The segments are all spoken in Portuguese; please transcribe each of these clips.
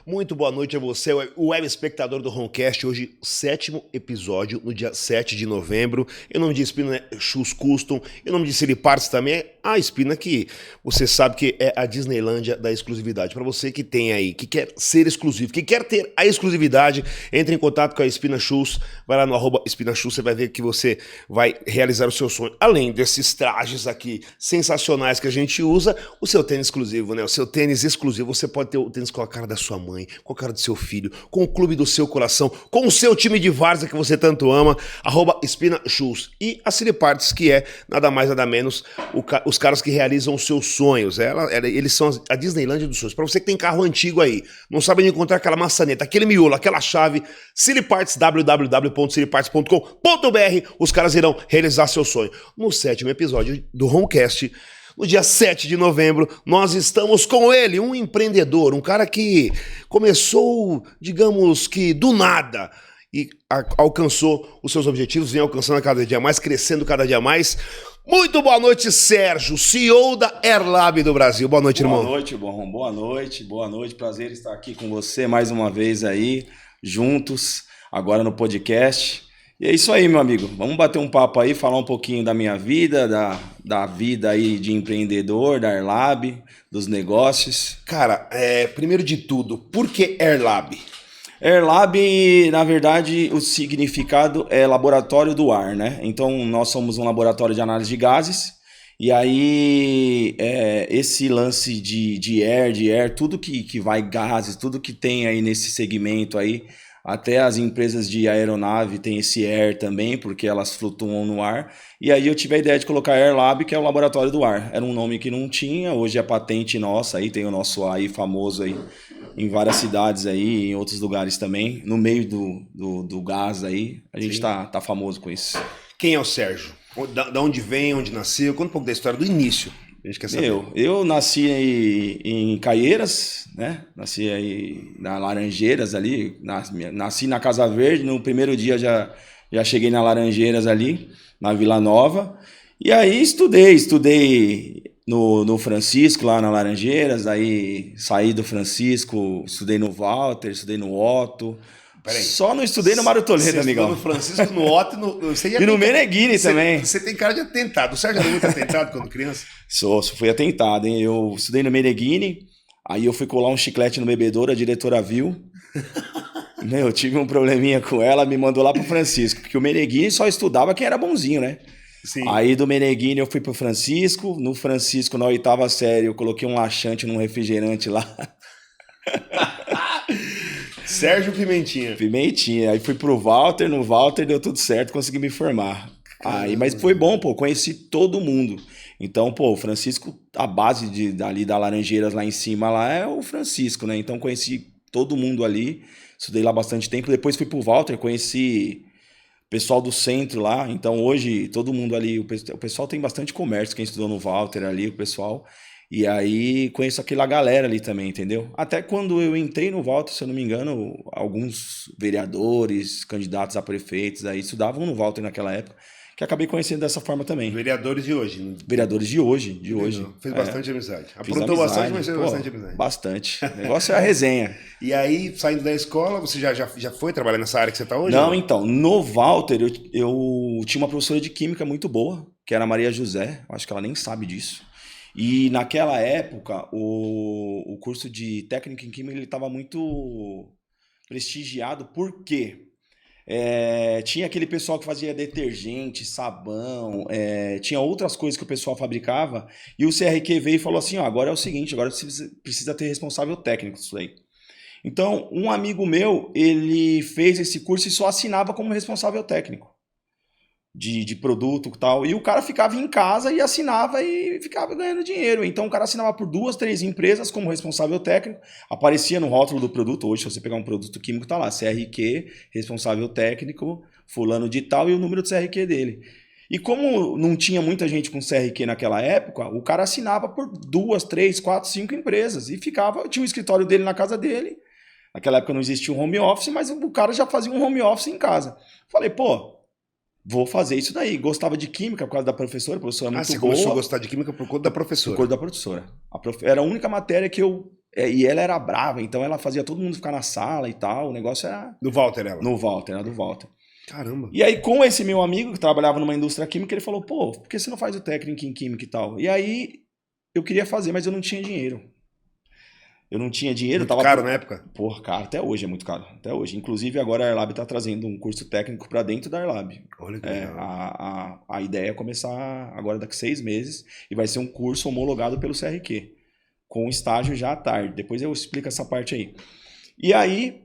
Muito boa noite a você, o web espectador do Roncast. Hoje, o 7º episódio, no dia 7 de novembro. Em nome de Espina Shoes Custom, em nome de Silly Parts também, é a Espina que você sabe que é a Disneylândia da exclusividade. Para você que tem aí, que quer ser exclusivo, que quer ter a exclusividade, entre em contato com a Espina Shoes, vai lá no @Espina Shoes, você vai ver que você vai realizar o seu sonho. Além desses trajes aqui sensacionais que a gente usa, o seu tênis exclusivo, né? O seu tênis exclusivo, você pode ter o tênis com a cara da sua mãe, com a cara do seu filho, com o clube do seu coração, com o seu time de várzea que você tanto ama, @Espina Shoes. E a Silly Parts, que é nada mais nada menos os caras que realizam os seus sonhos. Eles são a Disneylândia dos sonhos. Para você que tem carro antigo aí, não sabe onde encontrar aquela maçaneta, aquele miolo, aquela chave, Silly Parts, www.sillyparts.com.br, os caras irão realizar seu sonho. No 7º episódio do Roncast, no dia 7 de novembro, nós estamos com ele, um empreendedor, um cara que começou, digamos que do nada, e alcançou os seus objetivos, vem alcançando cada dia mais, crescendo cada dia mais. Muito boa noite, Sérgio, CEO da Airlab do Brasil. Boa noite, irmão. Boa noite, Borrom. Boa noite. Prazer estar aqui com você mais uma vez aí, juntos, agora no podcast. E é isso aí, meu amigo. Vamos bater um papo aí, falar um pouquinho da minha vida, da vida aí de empreendedor, da Airlab, dos negócios. Cara, primeiro de tudo, por que Airlab? Airlab, na verdade, o significado é laboratório do ar, né? Então, nós somos um laboratório de análise de gases. E aí, esse lance de air, tudo que vai gases, tudo que tem aí nesse segmento aí, até as empresas de aeronave tem esse air também, porque elas flutuam no ar. E aí eu tive a ideia de colocar Airlab, que é o laboratório do ar. Era um nome que não tinha, hoje é patente nossa, aí tem o nosso aí famoso aí em várias cidades aí, em outros lugares também. No meio do gás aí, a gente tá famoso com isso. Quem é o Sérgio? Da onde vem, onde nasceu? Conta um pouco da história do início. A gente quer saber. Eu nasci aí em Caieiras, né? Nasci aí na Laranjeiras ali, nasci na Casa Verde, no primeiro dia já cheguei na Laranjeiras ali, na Vila Nova, e aí estudei no Francisco, lá na Laranjeiras, aí saí do Francisco, estudei no Walter, estudei no Otto. Peraí. Só não estudei no Mário Toledo, amigão. No Francisco, no Otto e no Meneghini também. Você tem cara de atentado. O Sérgio era muito atentado quando criança? Fui atentado, hein? Eu estudei no Meneghini, aí eu fui colar um chiclete no bebedouro, a diretora viu. Eu tive um probleminha com ela, me mandou lá pro Francisco, porque o Meneghini só estudava quem era bonzinho, né? Sim. Aí do Meneghini eu fui pro Francisco, no Francisco, na 8ª série, eu coloquei um laxante num refrigerante lá. Sérgio Pimentinha. Aí fui pro Walter, no Walter deu tudo certo, consegui me formar. Aí, mas foi bom, pô, conheci todo mundo. Então, pô, o Francisco, a base ali da Laranjeiras lá em cima lá é o Francisco, né? Então conheci todo mundo ali, estudei lá bastante tempo. Depois fui pro Walter, conheci o pessoal do centro lá. Então hoje todo mundo ali, o pessoal tem bastante comércio, quem estudou no Walter ali, o pessoal. E aí conheço aquela galera ali também, entendeu? Até quando eu entrei no Walter, se eu não me engano, alguns vereadores, candidatos a prefeitos aí estudavam no Walter naquela época, que acabei conhecendo dessa forma também. Vereadores de hoje. Vereadores de hoje. Fez bastante amizade. Aprontou bastante, mas fez bastante amizade. Bastante. O negócio é a resenha. E aí, saindo da escola, você já foi trabalhar nessa área que você está hoje? Não, então, no Walter eu tinha uma professora de química muito boa, que era a Maria José, acho que ela nem sabe disso. E naquela época, o curso de técnico em química estava muito prestigiado, porque tinha aquele pessoal que fazia detergente, sabão, tinha outras coisas que o pessoal fabricava, e o CRQ veio e falou assim, ó, agora é o seguinte, agora você precisa ter responsável técnico disso aí. Então, um amigo meu, ele fez esse curso e só assinava como responsável técnico. De produto e tal, e o cara ficava em casa e assinava e ficava ganhando dinheiro. Então o cara assinava por 2, 3 empresas como responsável técnico, aparecia no rótulo do produto. Hoje, se você pegar um produto químico, tá lá, CRQ, responsável técnico, fulano de tal, e o número do CRQ dele. E como não tinha muita gente com CRQ naquela época, o cara assinava por 2, 3, 4, 5 empresas e tinha o escritório dele na casa dele. Naquela época não existia um home office, mas o cara já fazia um home office em casa. Falei, pô, vou fazer isso daí. Gostava de química por causa da professora muito boa. Você começou a gostar de química por conta da professora? Por conta da professora. Era a única matéria que eu E ela era brava, então ela fazia todo mundo ficar na sala e tal. O negócio era Do Walter, ela. no Walter, era do Walter. Caramba. E aí, com esse meu amigo que trabalhava numa indústria química, ele falou, pô, por que você não faz o técnico em química e tal? E aí, eu queria fazer, mas eu não tinha dinheiro. Eu não tinha dinheiro, Muito tava... caro na época? Porra, cara, até hoje é muito caro. Até hoje. Inclusive, agora a Airlab tá trazendo um curso técnico para dentro da Airlab. Olha que É, legal. a ideia é começar agora daqui 6 meses e vai ser um curso homologado pelo CRQ, com estágio já à tarde. Depois eu explico essa parte aí. E aí,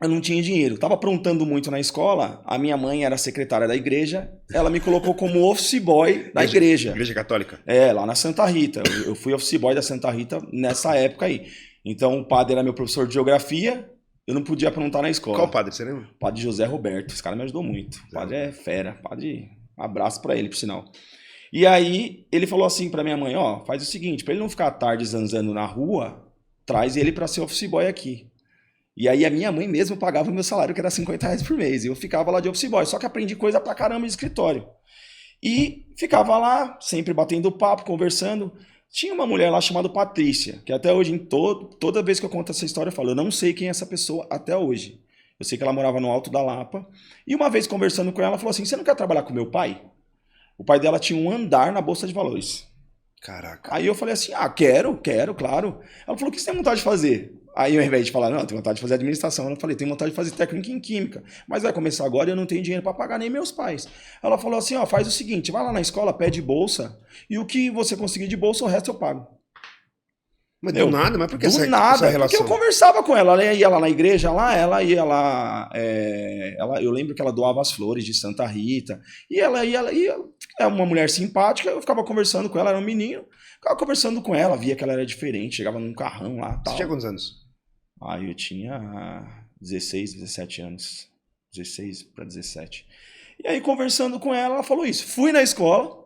eu não tinha dinheiro. Tava aprontando muito na escola. A minha mãe era secretária da igreja. Ela me colocou como office boy da igreja. Igreja Católica. Lá na Santa Rita. Eu fui office boy da Santa Rita nessa época aí. Então, o padre era meu professor de geografia. Eu não podia aprontar na escola. Qual padre, você lembra? Padre José Roberto. Esse cara me ajudou muito. O padre é fera. Padre, abraço pra ele, por sinal. E aí, ele falou assim pra minha mãe, ó, faz o seguinte, pra ele não ficar à tarde zanzando na rua, traz ele pra ser office boy aqui. E aí a minha mãe mesmo pagava o meu salário, que era R$50 por mês. E eu ficava lá de office boy, só que aprendi coisa pra caramba de escritório. E ficava lá, sempre batendo papo, conversando. Tinha uma mulher lá chamada Patrícia, que até hoje, toda vez que eu conto essa história, eu falo, eu não sei quem é essa pessoa até hoje. Eu sei que ela morava no Alto da Lapa. E uma vez conversando com ela, ela falou assim, você não quer trabalhar com meu pai? O pai dela tinha um andar na Bolsa de Valores. Caraca. Aí eu falei assim, quero, claro. Ela falou, o que você tem vontade de fazer? Aí ao invés de falar, não, tenho vontade de fazer administração, eu falei, tenho vontade de fazer técnica em química. Mas vai começar agora e eu não tenho dinheiro para pagar nem meus pais. Ela falou assim, ó, faz o seguinte, vai lá na escola, pede bolsa, e o que você conseguir de bolsa, o resto eu pago. Mas do nada, mas por que Do nada, essa relação? porque eu conversava com ela, ela ia lá na igreja, ela ia lá, eu lembro que ela doava as flores de Santa Rita, e ela ia, é uma mulher simpática, eu ficava conversando com ela, era um menino, ficava conversando com ela, via que ela era diferente, chegava num carrão lá, tal. Você tinha quantos anos? Eu tinha 16, 17 anos, 16 para 17. E aí conversando com ela, ela falou isso, fui na escola,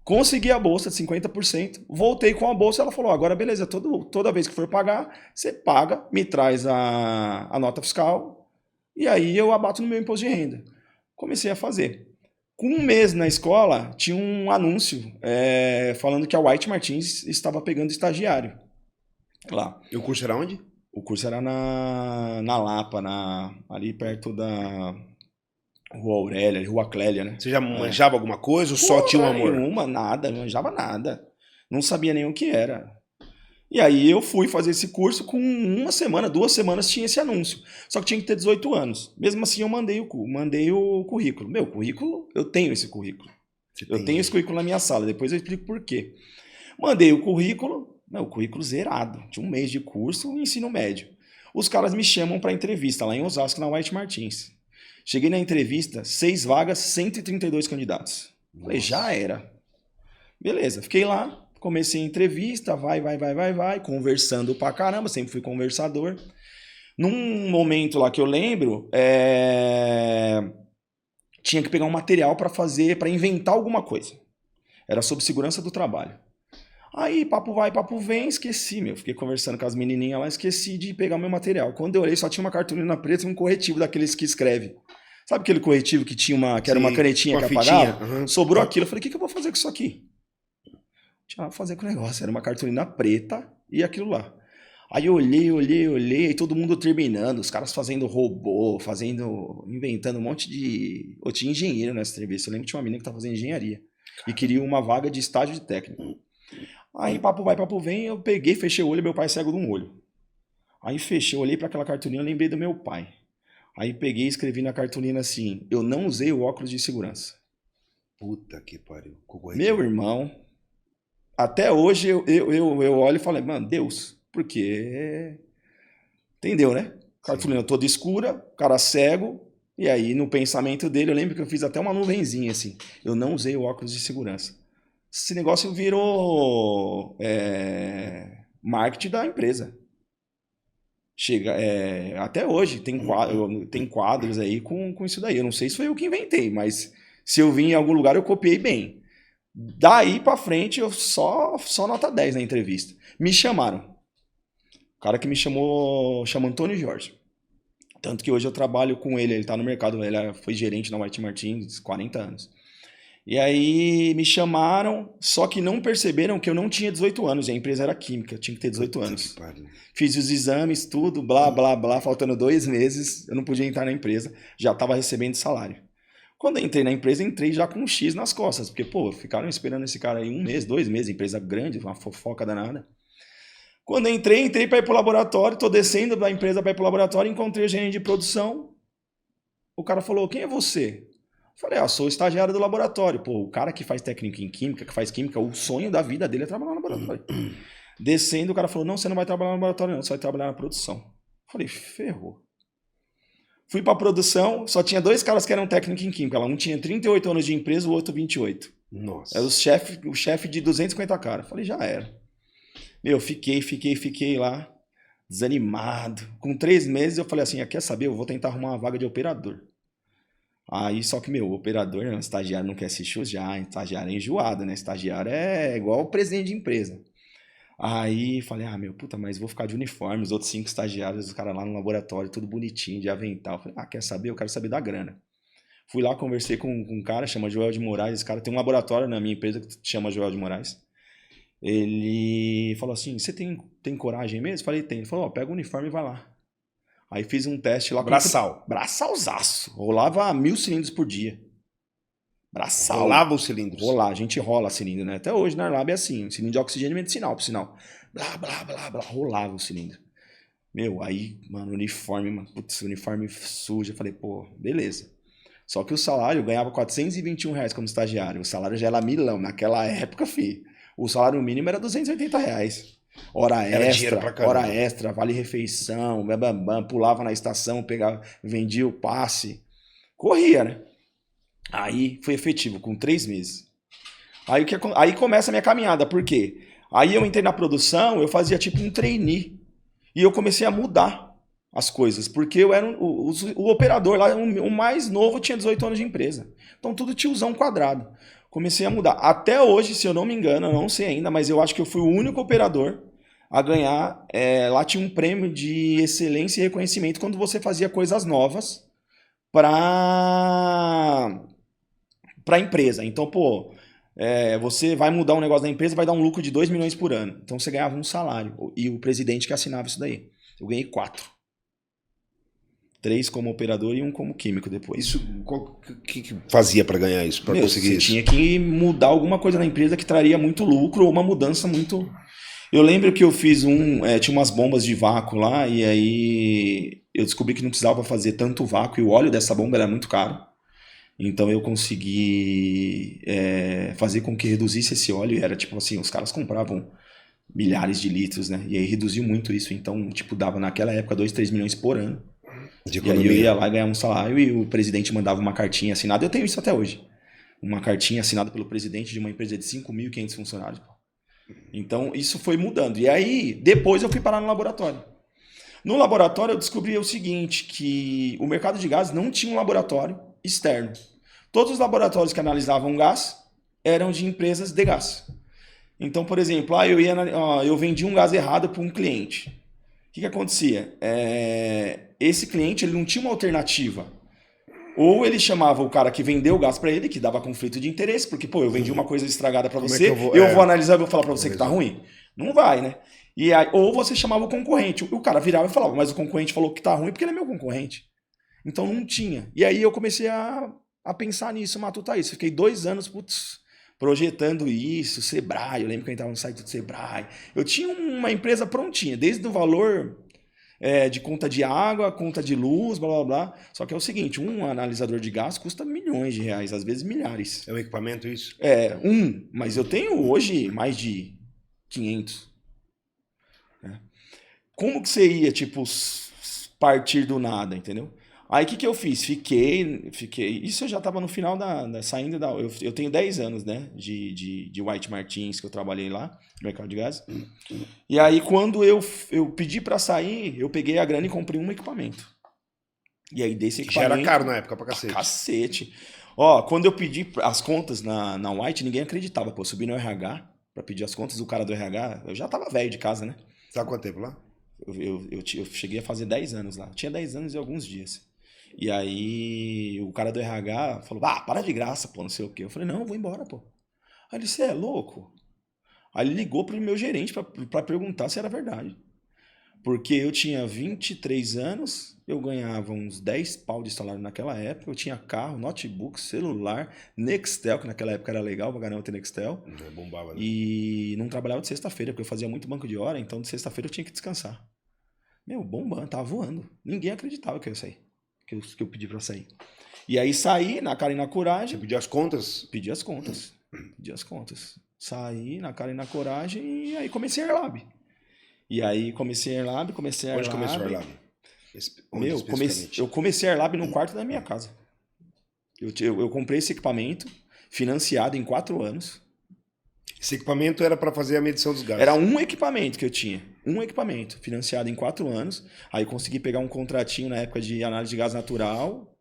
consegui a bolsa de 50%, voltei com a bolsa, ela falou, agora beleza, toda vez que for pagar, você paga, me traz a nota fiscal, e aí eu abato no meu imposto de renda. Comecei a fazer. Com um mês na escola, tinha um anúncio falando que a White Martins estava pegando estagiário lá. E o curso era onde? O curso era na Lapa, ali perto da Rua Aurélia, Rua Clélia, né? Você já manjava alguma coisa ou só tinha um amor? Nada, não manjava nada. Não sabia nem o que era. E aí eu fui fazer esse curso, com 1 semana, 2 semanas tinha esse anúncio. Só que tinha que ter 18 anos. Mesmo assim eu mandei o currículo. Meu currículo, eu tenho esse currículo. Eu tenho esse currículo na minha sala, depois eu explico por quê. Mandei o currículo zerado. Tinha 1 mês de curso, ensino médio. Os caras me chamam para entrevista lá em Osasco, na White Martins. Cheguei na entrevista, 6 vagas, 132 candidatos. Falei, já era. Beleza, fiquei lá, comecei a entrevista, vai, conversando pra caramba, sempre fui conversador. Num momento lá que eu lembro, tinha que pegar um material para inventar alguma coisa. Era sobre segurança do trabalho. Aí, papo vai, papo vem, esqueci, Fiquei conversando com as menininhas lá, esqueci de pegar meu material. Quando eu olhei, só tinha uma cartolina preta e um corretivo daqueles que escreve. Sabe aquele corretivo que era uma canetinha que apagava? Uhum. Sobrou aquilo. Eu falei, o que eu vou fazer com isso aqui? Tinha nada pra fazer com o negócio. Era uma cartolina preta e aquilo lá. Aí eu olhei, e todo mundo terminando, os caras fazendo robô, inventando um monte de... Eu tinha engenheiro nessa entrevista. Eu lembro que tinha uma menina que estava fazendo engenharia. E queria uma vaga de estágio de técnico. Aí, papo vai, papo vem, eu peguei, fechei o olho, meu pai é cego de um olho. Aí fechei, olhei para aquela cartolina, eu lembrei do meu pai. Aí peguei e escrevi na cartolina assim, eu não usei o óculos de segurança. Puta que pariu. Meu irmão, até hoje eu olho e falo, mano, Deus, porque... Entendeu, né? Cartolina toda escura, cara cego, e aí no pensamento dele, eu lembro que eu fiz até uma nuvenzinha assim, eu não usei o óculos de segurança. Esse negócio virou marketing da empresa. Chega, até hoje tem quadros aí com isso daí. Eu não sei se foi eu que inventei, mas se eu vim em algum lugar eu copiei bem. Daí pra frente eu só nota 10 na entrevista. Me chamaram. O cara que me chamou chama Antônio Jorge. Tanto que hoje eu trabalho com ele tá no mercado, ele foi gerente na White Martins 40 anos. E aí me chamaram, só que não perceberam que eu não tinha 18 anos, e a empresa era química, eu tinha que ter 18 anos. Fiz os exames, tudo, blá, blá, blá, faltando 2 meses, eu não podia entrar na empresa, já estava recebendo salário. Quando eu entrei na empresa, entrei já com um X nas costas, porque, pô, ficaram esperando esse cara aí 1 mês, 2 meses, empresa grande, uma fofoca danada. Quando eu entrei para ir pro laboratório, tô descendo da empresa para ir pro laboratório, encontrei o gerente de produção, o cara falou, quem é você? Falei, sou o estagiário do laboratório. Pô, o cara que faz técnica em química, que faz química, o sonho da vida dele é trabalhar no laboratório. Descendo, o cara falou, não, você não vai trabalhar no laboratório não, você vai trabalhar na produção. Falei, ferrou. Fui pra produção, só tinha 2 caras que eram técnicos em química. Um tinha 38 anos de empresa, o outro 28. Nossa. Era o chefe de 250 caras. Falei, já era. Meu, fiquei lá, desanimado. Com 3 meses eu falei assim, quer saber, eu vou tentar arrumar uma vaga de operador. Aí, só que, meu, o operador, né, o estagiário não quer se sujar, estagiário é enjoado, né? Estagiário é igual o presidente de empresa. Aí, falei, meu, puta, mas vou ficar de uniforme, os outros 5 estagiários, os caras lá no laboratório, tudo bonitinho, de avental. Falei, quer saber? Eu quero saber da grana. Fui lá, conversei com um cara, chama Joel de Moraes, esse cara tem um laboratório na minha empresa que chama Joel de Moraes. Ele falou assim, você tem coragem mesmo? Falei, tem. Ele falou, pega o uniforme e vai lá. Aí fiz um teste lá. Braçalzaço. Rolava 1000 cilindros por dia. Braçal. Rolava os cilindros? Rolar. A gente rola cilindro, né? Até hoje na Arlab é assim. Cilindro de oxigênio medicinal, por sinal. Blá, blá, blá, blá. Rolava o cilindro. Meu, aí, mano, uniforme, uniforme sujo. Eu falei, pô, beleza. Só que o salário, eu ganhava R$421 como estagiário. O salário já era milão. Naquela época, fi. O salário mínimo era R$280. Hora extra, vale refeição, pulava na estação, pegava, vendia o passe. Corria, né? Aí foi efetivo, com 3 meses. Aí começa a minha caminhada, por quê? Aí eu entrei na produção, eu fazia tipo um trainee. E eu comecei a mudar as coisas, porque eu era o operador lá, o mais novo tinha 18 anos de empresa. Então tudo tiozão quadrado. Comecei a mudar. Até hoje, se eu não me engano, eu não sei ainda, mas eu acho que eu fui o único operador a ganhar. Lá tinha um prêmio de excelência e reconhecimento quando você fazia coisas novas para a empresa. Então, pô, você vai mudar um negócio da empresa, vai dar um lucro de 2 milhões por ano. Então você ganhava um salário. E o presidente que assinava isso daí. Eu ganhei 4. 3 como operador e 1 como químico depois. Isso, o que fazia para ganhar isso, para conseguir isso? Você tinha que mudar alguma coisa na empresa que traria muito lucro ou uma mudança muito... Eu lembro que eu fiz tinha umas bombas de vácuo lá e aí eu descobri que não precisava fazer tanto vácuo e o óleo dessa bomba era muito caro. Então eu consegui fazer com que reduzisse esse óleo e era tipo assim, os caras compravam milhares de litros, né? E aí reduziu muito isso, então tipo dava naquela época 2, 3 milhões por ano. E aí eu ia lá ganhar um salário e o presidente mandava uma cartinha assinada. Eu tenho isso até hoje. Uma cartinha assinada pelo presidente de uma empresa de 5.500 funcionários. Então isso foi mudando. E aí depois eu fui parar no laboratório. No laboratório eu descobri o seguinte, que o mercado de gás não tinha um laboratório externo. Todos os laboratórios que analisavam gás eram de empresas de gás. Então, por exemplo, eu vendi um gás errado para um cliente. O que acontecia? Esse cliente ele não tinha uma alternativa. Ou ele chamava o cara que vendeu o gás para ele, que dava conflito de interesse, porque, pô, eu vendi uma coisa estragada para você, eu vou analisar e vou falar para você que tá ruim. Não vai, né? E aí, ou você chamava o concorrente. O cara virava e falava, mas o concorrente falou que tá ruim porque ele é meu concorrente. Então não tinha. E aí eu comecei a pensar nisso, matutar isso. Fiquei 2 anos, projetando isso, Sebrae. Eu lembro que eu entrava no site do Sebrae. Eu tinha uma empresa prontinha, desde o valor de conta de água, conta de luz, blá, blá, blá. Só que é o seguinte, um analisador de gás custa milhões de reais, às vezes milhares. É um equipamento isso? Mas eu tenho hoje mais de 500. Como que você ia, tipo, partir do nada, entendeu? Aí o que eu fiz? Fiquei. Isso eu já estava no final saindo da. Eu tenho 10 anos, né? De White Martins, que eu trabalhei lá, no mercado de gás. E aí, quando eu pedi para sair, eu peguei a grana e comprei um equipamento. E aí, desse equipamento. Já era caro na época pra cacete. Cacete. Ó, quando eu pedi as contas na White, ninguém acreditava. Pô, eu subi no RH para pedir as contas do cara do RH. Eu já tava velho de casa, né? Sabe quanto tempo lá? Eu cheguei a fazer 10 anos lá. Eu tinha 10 anos e alguns dias. E aí o cara do RH falou, para de graça, pô, não sei o quê. Eu falei, não, eu vou embora, pô. Aí ele, você é louco? Aí ele ligou pro meu gerente pra perguntar se era verdade. Porque eu tinha 23 anos, eu ganhava uns 10 pau de salário naquela época, eu tinha carro, notebook, celular, Nextel, que naquela época era legal pra caramba ter Nextel. Não bombava, né? E não trabalhava de sexta-feira, porque eu fazia muito banco de hora, então de sexta-feira eu tinha que descansar. Meu, bombando, tava voando. Ninguém acreditava que eu ia sair, que eu pedi pra sair. E aí saí, na cara e na Você coragem, pediu as contas? pedi as contas. Pedi as contas. Saí, na cara e na coragem, e aí comecei a Airlab. E aí comecei a Airlab. Onde começou a Airlab? Onde Meu, especificamente? eu comecei a Airlab no quarto da minha casa. Eu comprei esse equipamento, financiado em 4 anos. Esse equipamento era para fazer a medição dos gases. Era um equipamento que eu tinha. Um equipamento, financiado em 4 anos. Aí consegui pegar um contratinho na época de análise de gás natural,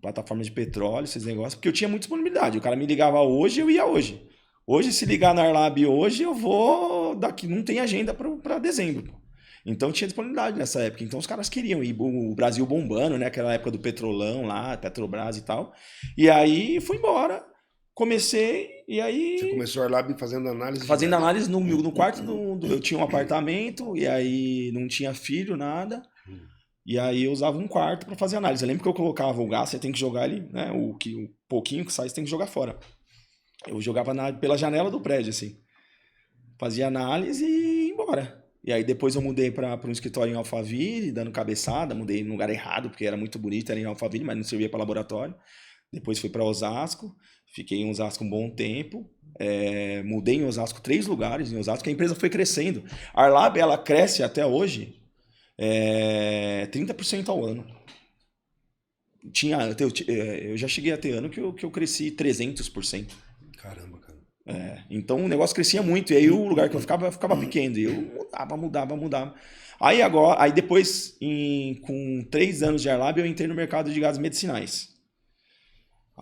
plataforma de petróleo, esses negócios, porque eu tinha muita disponibilidade. O cara me ligava hoje, eu ia hoje. Hoje, se ligar na Airlab hoje, eu vou daqui. Não tem agenda para dezembro. Pô. Então tinha disponibilidade nessa época. Então os caras queriam ir. O Brasil bombando, né? Aquela época do petrolão lá, Petrobras e tal. E aí fui embora. Comecei e aí. Você começou a Airlab fazendo análise? Fazendo análise no quarto eu tinha um apartamento e aí não tinha filho, nada. E aí eu usava um quarto para fazer análise. Eu lembro que eu colocava o gás, você tem que jogar ele, né? O pouquinho que sai, você tem que jogar fora. Eu jogava pela janela do prédio, assim. Fazia análise e ia embora. E aí depois eu mudei para um escritório em Alphaville, dando cabeçada. Mudei no lugar errado, porque era muito bonito, era em Alphaville, mas não servia para laboratório. Depois fui para Osasco. Fiquei em Osasco um bom tempo. Mudei em Osasco 3 lugares em Osasco, que a empresa foi crescendo. A Airlab, ela cresce até hoje 30% ao ano. Eu já cheguei a ter ano que eu cresci 300%. Caramba, cara. Então o negócio crescia muito. E aí o lugar que eu ficava pequeno. E eu mudava. Aí depois, com 3 anos de Airlab, eu entrei no mercado de gases medicinais.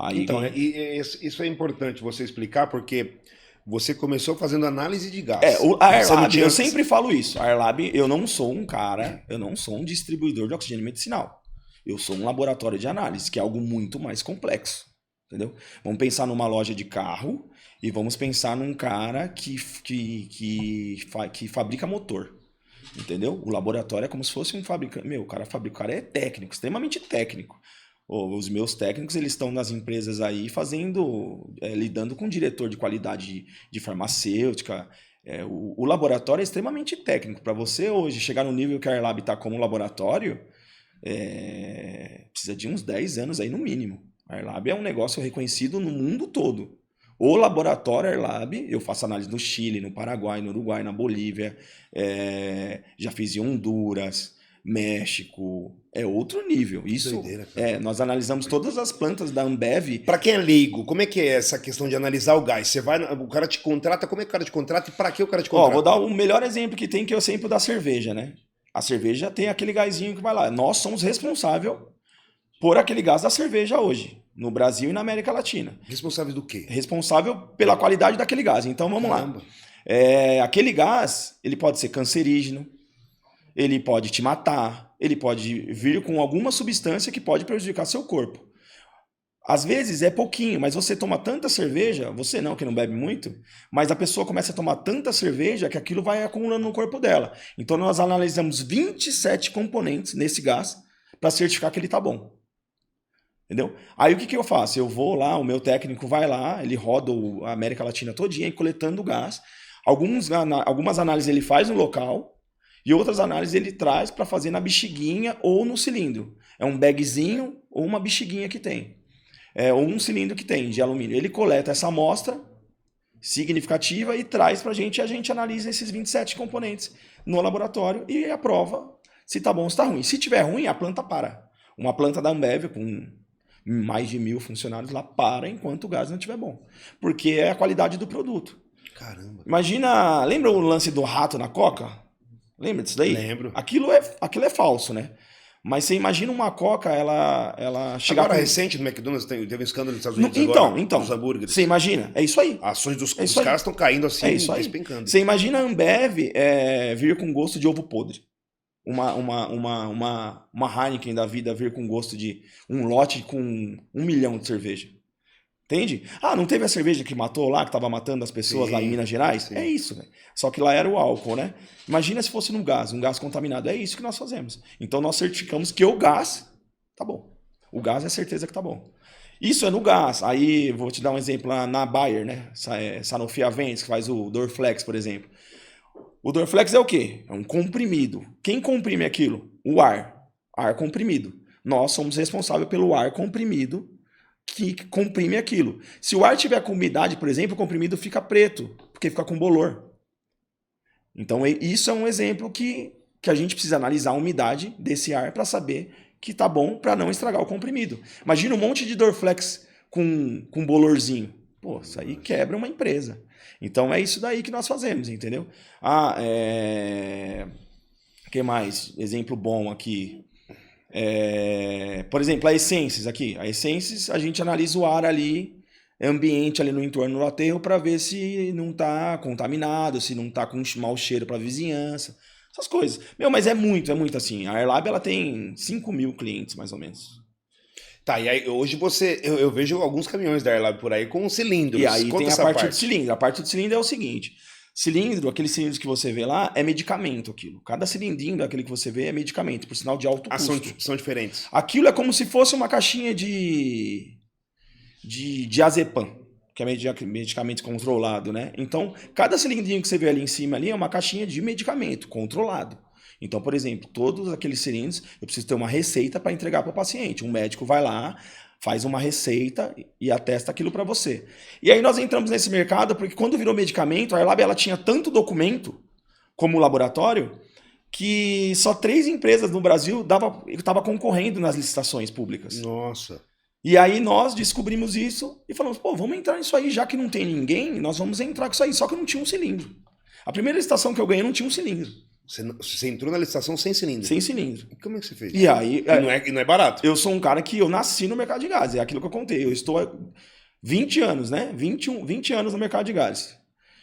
Aí, então, isso é importante você explicar, porque você começou fazendo análise de gás. A Airlab, eu sempre falo isso. A Airlab, eu não sou um distribuidor de oxigênio medicinal. Eu sou um laboratório de análise, que é algo muito mais complexo. Entendeu? Vamos pensar numa loja de carro e vamos pensar num cara que fabrica motor. Entendeu? O laboratório é como se fosse um fabricante. Meu, o cara é técnico, extremamente técnico. Os meus técnicos, eles estão nas empresas aí lidando com diretor de qualidade de farmacêutica. O laboratório é extremamente técnico. Para você hoje chegar no nível que a Airlab está como laboratório, precisa de uns 10 anos aí no mínimo. A Airlab é um negócio reconhecido no mundo todo. O laboratório Airlab, eu faço análise no Chile, no Paraguai, no Uruguai, na Bolívia, já fiz em Honduras, México, é outro nível. Isso, doideira, nós analisamos todas as plantas da Ambev. Para quem é leigo, como é que é essa questão de analisar o gás? O cara te contrata, como é que o cara te contrata e para que o cara te contrata? Vou dar o melhor exemplo que tem, que eu sempre da cerveja, né? A cerveja tem aquele gásinho que vai lá. Nós somos responsáveis por aquele gás da cerveja hoje, no Brasil e na América Latina. Responsáveis do quê? Responsável pela qualidade daquele gás. Então vamos lá. Aquele gás, ele pode ser cancerígeno, ele pode te matar, ele pode vir com alguma substância que pode prejudicar seu corpo. Às vezes é pouquinho, mas você toma tanta cerveja, você não, que não bebe muito, mas a pessoa começa a tomar tanta cerveja que aquilo vai acumulando no corpo dela. Então nós analisamos 27 componentes nesse gás para certificar que ele está bom. Entendeu? Aí o que eu faço? Eu vou lá, o meu técnico vai lá, ele roda a América Latina todinha coletando o gás. Algumas análises ele faz no local e outras análises ele traz para fazer na bexiguinha ou no cilindro. É um bagzinho ou uma bexiguinha que tem. Ou um cilindro que tem de alumínio. Ele coleta essa amostra significativa e traz para a gente analisa esses 27 componentes no laboratório e aprova se está bom ou se está ruim. Se tiver ruim, a planta para. Uma planta da Ambev com mais de 1.000 funcionários lá para enquanto o gás não estiver bom. Porque é a qualidade do produto. Caramba. Imagina, lembra o lance do rato na Coca? Lembra disso daí? Lembro. Aquilo é falso, né? Mas você imagina uma Coca, ela chegar... Agora, recente no McDonald's, teve um escândalo nos Estados Unidos então, dos hambúrgueres. Você imagina, é isso aí. Ações dos caras estão caindo assim, despencando. Você imagina a Ambev vir com gosto de ovo podre. uma Heineken da vida vir com gosto de um lote com 1 milhão de cerveja. Entende? Ah, não teve a cerveja que matou lá, que tava matando as pessoas lá em Minas Gerais? Sim. É isso, velho. Só que lá era o álcool, né? Imagina se fosse um gás contaminado. É isso que nós fazemos. Então nós certificamos que o gás tá bom. O gás é certeza que tá bom. Isso é no gás. Aí, vou te dar um exemplo na Bayer, né? Sanofi Aventis, que faz o Dorflex, por exemplo. O Dorflex é o quê? É um comprimido. Quem comprime aquilo? O ar. Ar comprimido. Nós somos responsáveis pelo ar comprimido que comprime aquilo. Se o ar tiver com umidade, por exemplo, o comprimido fica preto, porque fica com bolor. Então, isso é um exemplo que a gente precisa analisar a umidade desse ar para saber que tá bom para não estragar o comprimido. Imagina um monte de Dorflex com bolorzinho. Pô, isso aí quebra uma empresa. Então, é isso daí que nós fazemos, entendeu? Que mais? Exemplo bom aqui. Por exemplo, a Essências aqui. A Essências, a gente analisa o ar ali, ambiente ali no entorno do aterro, para ver se não está contaminado, se não está com mau cheiro para a vizinhança, essas coisas. Mas é muito assim. A Airlab, ela tem 5 mil clientes, mais ou menos. Tá, e aí hoje eu vejo alguns caminhões da Airlab por aí com cilindros. E aí tem a parte do cilindro. A parte do cilindro é o seguinte: cilindro, aqueles cilindros que você vê lá, é medicamento aquilo. Cada cilindrinho daquele que você vê é medicamento, por sinal de alto custo. São diferentes. Aquilo é como se fosse uma caixinha de diazepam, que é medicamento controlado, né? Então, cada cilindrinho que você vê ali em cima ali é uma caixinha de medicamento controlado. Então, por exemplo, todos aqueles cilindros, eu preciso ter uma receita para entregar para o paciente. Um médico vai lá, faz uma receita e atesta aquilo para você. E aí nós entramos nesse mercado porque quando virou medicamento, a Airlab ela tinha tanto documento como laboratório que só 3 empresas no Brasil estavam concorrendo nas licitações públicas. Nossa. E aí nós descobrimos isso e falamos, pô, vamos entrar nisso aí, já que não tem ninguém, nós vamos entrar com isso aí. Só que eu não tinha um cilindro. A primeira licitação que eu ganhei não tinha um cilindro. Você entrou na licitação sem cilindro? Sem cilindro. E como é que você fez? E aí... E não é barato. Eu sou um cara que eu nasci no mercado de gás, é aquilo que eu contei. Eu estou há 20 anos, né? 20 anos no mercado de gás.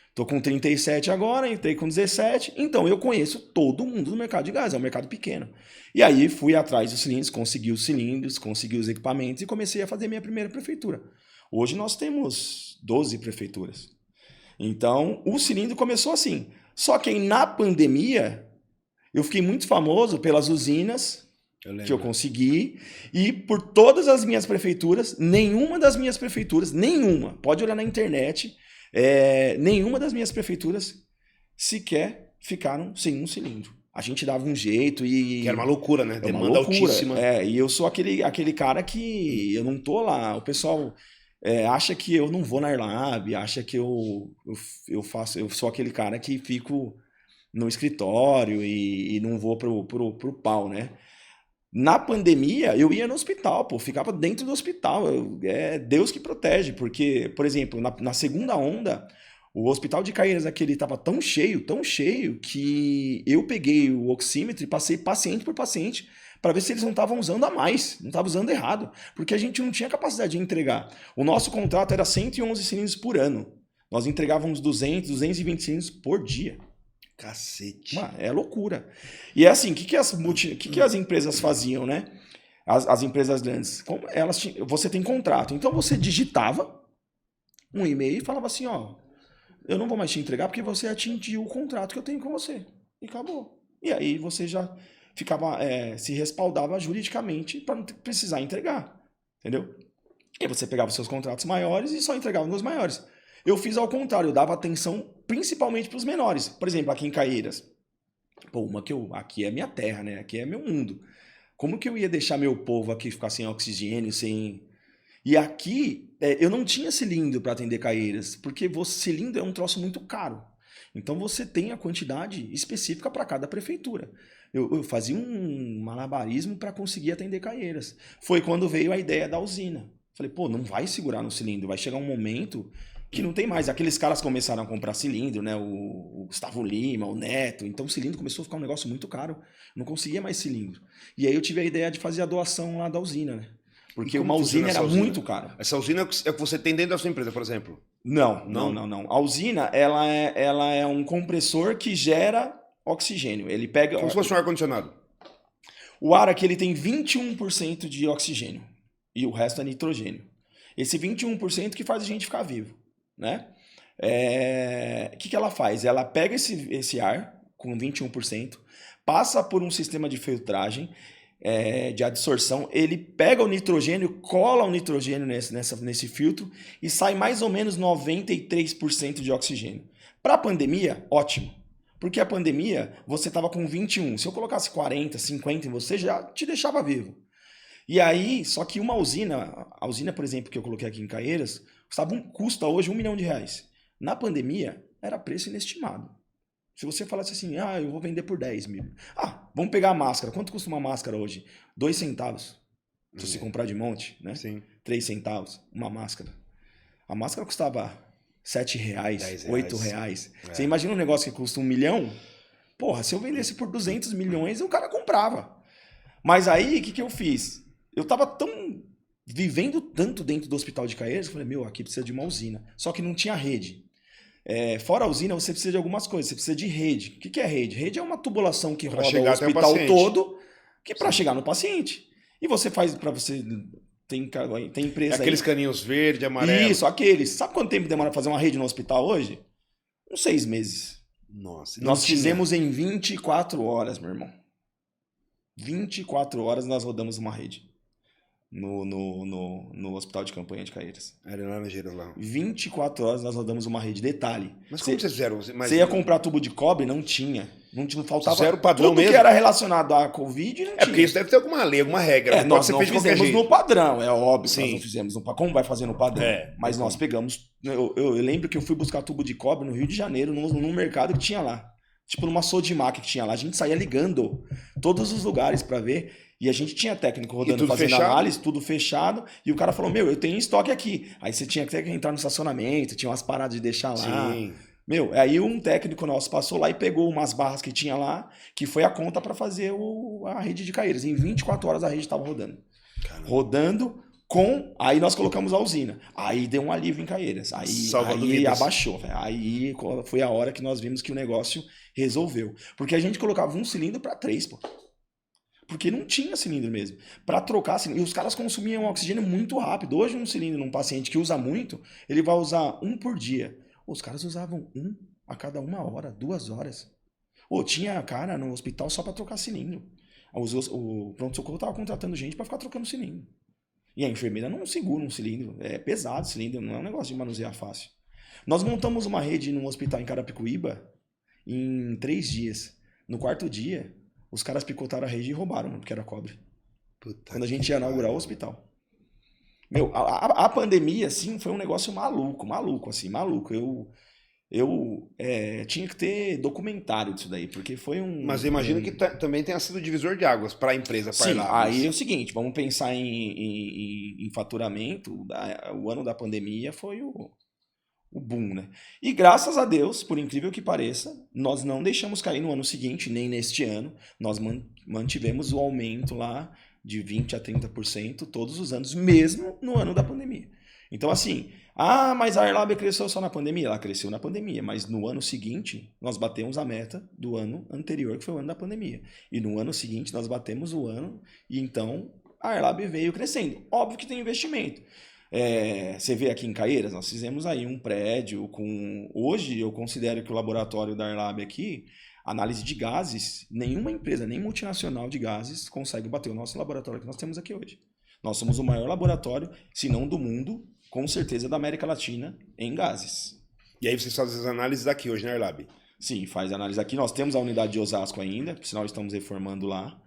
Estou com 37 agora, entrei com 17. Então eu conheço todo mundo no mercado de gás, é um mercado pequeno. E aí fui atrás dos cilindros, consegui os cilindros, consegui os equipamentos e comecei a fazer minha primeira prefeitura. Hoje nós temos 12 prefeituras. Então o cilindro começou assim. Só que aí, na pandemia, eu fiquei muito famoso pelas usinas que eu consegui e por todas as minhas prefeituras, nenhuma das minhas prefeituras, pode olhar na internet, nenhuma das minhas prefeituras sequer ficaram sem um cilindro. A gente dava um jeito e... Que era uma loucura, né? Demanda altíssima. E eu sou aquele cara que eu não tô lá. O pessoal... acha que eu não vou na Airlab, acha que eu sou aquele cara que fico no escritório e não vou pro pau, né? Na pandemia, eu ia no hospital, pô, ficava dentro do hospital, é Deus que protege, porque, por exemplo, na segunda onda, o hospital de Caieiras aquele estava tão cheio, que eu peguei o oxímetro e passei paciente por paciente, para ver se eles não estavam usando a mais, não estavam usando errado, porque a gente não tinha capacidade de entregar. O nosso contrato era 111 cilindros por ano. Nós entregávamos 220 cilindros por dia. Cacete. Mano, é loucura. E é assim, o que as empresas faziam, né? As empresas grandes, você tem contrato. Então você digitava um e-mail e falava assim, ó, eu não vou mais te entregar porque você atingiu o contrato que eu tenho com você. E acabou. E aí você já... se respaldava juridicamente para não precisar entregar, entendeu? E você pegava os seus contratos maiores e só entregava nos maiores. Eu fiz ao contrário, eu dava atenção principalmente para os menores. Por exemplo, aqui em Caieiras. Pô, aqui é minha terra, né? Aqui é meu mundo. Como que eu ia deixar meu povo aqui ficar sem oxigênio, sem... E aqui, eu não tinha cilindro para atender Caieiras, porque cilindro é um troço muito caro. Então você tem a quantidade específica para cada prefeitura. Eu fazia um malabarismo para conseguir atender Caieiras. Foi quando veio a ideia da usina. Falei, pô, não vai segurar no cilindro, vai chegar um momento que não tem mais. Aqueles caras começaram a comprar cilindro, né? O Gustavo Lima, o Neto. Então o cilindro começou a ficar um negócio muito caro. Não conseguia mais cilindro. E aí eu tive a ideia de fazer a doação lá da usina, né? Porque uma usina era muito cara. Essa usina é o que você tem dentro da sua empresa, por exemplo? Não. A usina, ela é um compressor que gera oxigênio. Ele pega... Como se fosse um ar-condicionado. O ar aqui ele tem 21% de oxigênio e o resto é nitrogênio. Esse 21% que faz a gente ficar vivo, né? O que ela faz? Ela pega esse ar com 21%, passa por um sistema de filtragem, de absorção, ele pega o nitrogênio, cola o nitrogênio nesse filtro e sai mais ou menos 93% de oxigênio. Para a pandemia, ótimo. Porque a pandemia, você estava com 21. Se eu colocasse 40, 50 em você, já te deixava vivo. E aí, só que a usina, por exemplo, que eu coloquei aqui em Caieiras, custa hoje R$1 milhão. Na pandemia, era preço inestimado. Se você falasse assim, eu vou vender por 10 mil. Vamos pegar a máscara. Quanto custa uma máscara hoje? 2 centavos. Se você comprar de monte, né? Sim. 3 centavos, uma máscara. A máscara custava R$7, R$8. Você imagina um negócio que custa 1 milhão? Porra, se eu vendesse por 200 milhões, o cara comprava. Mas aí, o que eu fiz? Eu tava vivendo tanto dentro do hospital de Caieiras, eu falei, aqui precisa de uma usina. Só que não tinha rede. Fora a usina, você precisa de algumas coisas. Você precisa de rede. O que é rede? Rede é uma tubulação que roda o hospital todo, que para chegar no paciente. E você faz para você... Tem empresa aqueles aí. caninhos verde, amarelo. Isso, aqueles. Sabe quanto tempo demora pra fazer uma rede no hospital hoje? Uns 6 meses. Nossa. Nós fizemos em 24 horas, meu irmão. 24 horas nós rodamos uma rede. No hospital de campanha de Caieiras. Era em Laranjeiras lá. 24 horas nós rodamos uma rede. Detalhe. Mas como vocês fizeram? Você ia comprar tubo de cobre? Não tinha. Não faltava. Zero padrão tudo mesmo? que era relacionado à Covid não tinha. Porque isso deve ter alguma lei, alguma regra. Nós não fizemos no padrão, é óbvio. Sim. Nós não fizemos no padrão. Como vai fazer no padrão? Mas nós pegamos... Eu lembro que eu fui buscar tubo de cobre no Rio de Janeiro, num mercado que tinha lá. Tipo numa Sodimac que tinha lá. A gente saía ligando todos os lugares para ver. E a gente tinha técnico rodando, fazendo fechado? Análise, tudo fechado. E o cara falou, eu tenho estoque aqui. Aí você tinha que entrar no estacionamento, tinha umas paradas de deixar lá. Sim. Aí um técnico nosso passou lá e pegou umas barras que tinha lá, que foi a conta para fazer a rede de Caieiras. Em 24 horas a rede estava rodando. Caramba. Rodando aí nós colocamos a usina. Aí deu um alívio em Caieiras. Aí abaixou. Aí foi a hora que nós vimos que o negócio resolveu. Porque a gente colocava um cilindro para 3, pô. Porque não tinha cilindro mesmo. Para trocar cilindro. E os caras consumiam oxigênio muito rápido. Hoje um cilindro num paciente que usa muito, ele vai usar 1 por dia. Os caras usavam 1 a cada 1 hora, 2 horas. Tinha cara no hospital só para trocar cilindro. O pronto-socorro tava contratando gente para ficar trocando cilindro. E a enfermeira não segura um cilindro. É pesado o cilindro, não é um negócio de manusear fácil. Nós montamos uma rede num hospital em Carapicuíba em 3 dias. No 4º dia, os caras picotaram a rede e roubaram, porque era cobre. Quando a gente ia inaugurar o hospital. A pandemia, assim, foi um negócio maluco. Eu tinha que ter documentário disso daí, porque foi Mas eu imagino que também tenha sido divisor de águas para a empresa. Sim, aí é o seguinte, vamos pensar em faturamento. O ano da pandemia foi o boom, né? E graças a Deus, por incrível que pareça, nós não deixamos cair no ano seguinte, nem neste ano. Nós mantivemos o aumento lá de 20% a 30% todos os anos, mesmo no ano da pandemia. Então, assim, mas a Airlab cresceu só na pandemia. Ela cresceu na pandemia, mas no ano seguinte, nós batemos a meta do ano anterior, que foi o ano da pandemia. E no ano seguinte, nós batemos o ano, e então a Airlab veio crescendo. Óbvio que tem investimento. Você vê aqui em Caieiras, nós fizemos aí um prédio com... Hoje, eu considero que o laboratório da Airlab aqui, análise de gases, nenhuma empresa, nem multinacional de gases, consegue bater o nosso laboratório que nós temos aqui hoje. Nós somos o maior laboratório, se não do mundo, com certeza da América Latina, em gases. E aí vocês fazem as análises aqui hoje na Airlab? Sim, faz análise aqui. Nós temos a unidade de Osasco ainda, por sinal estamos reformando lá.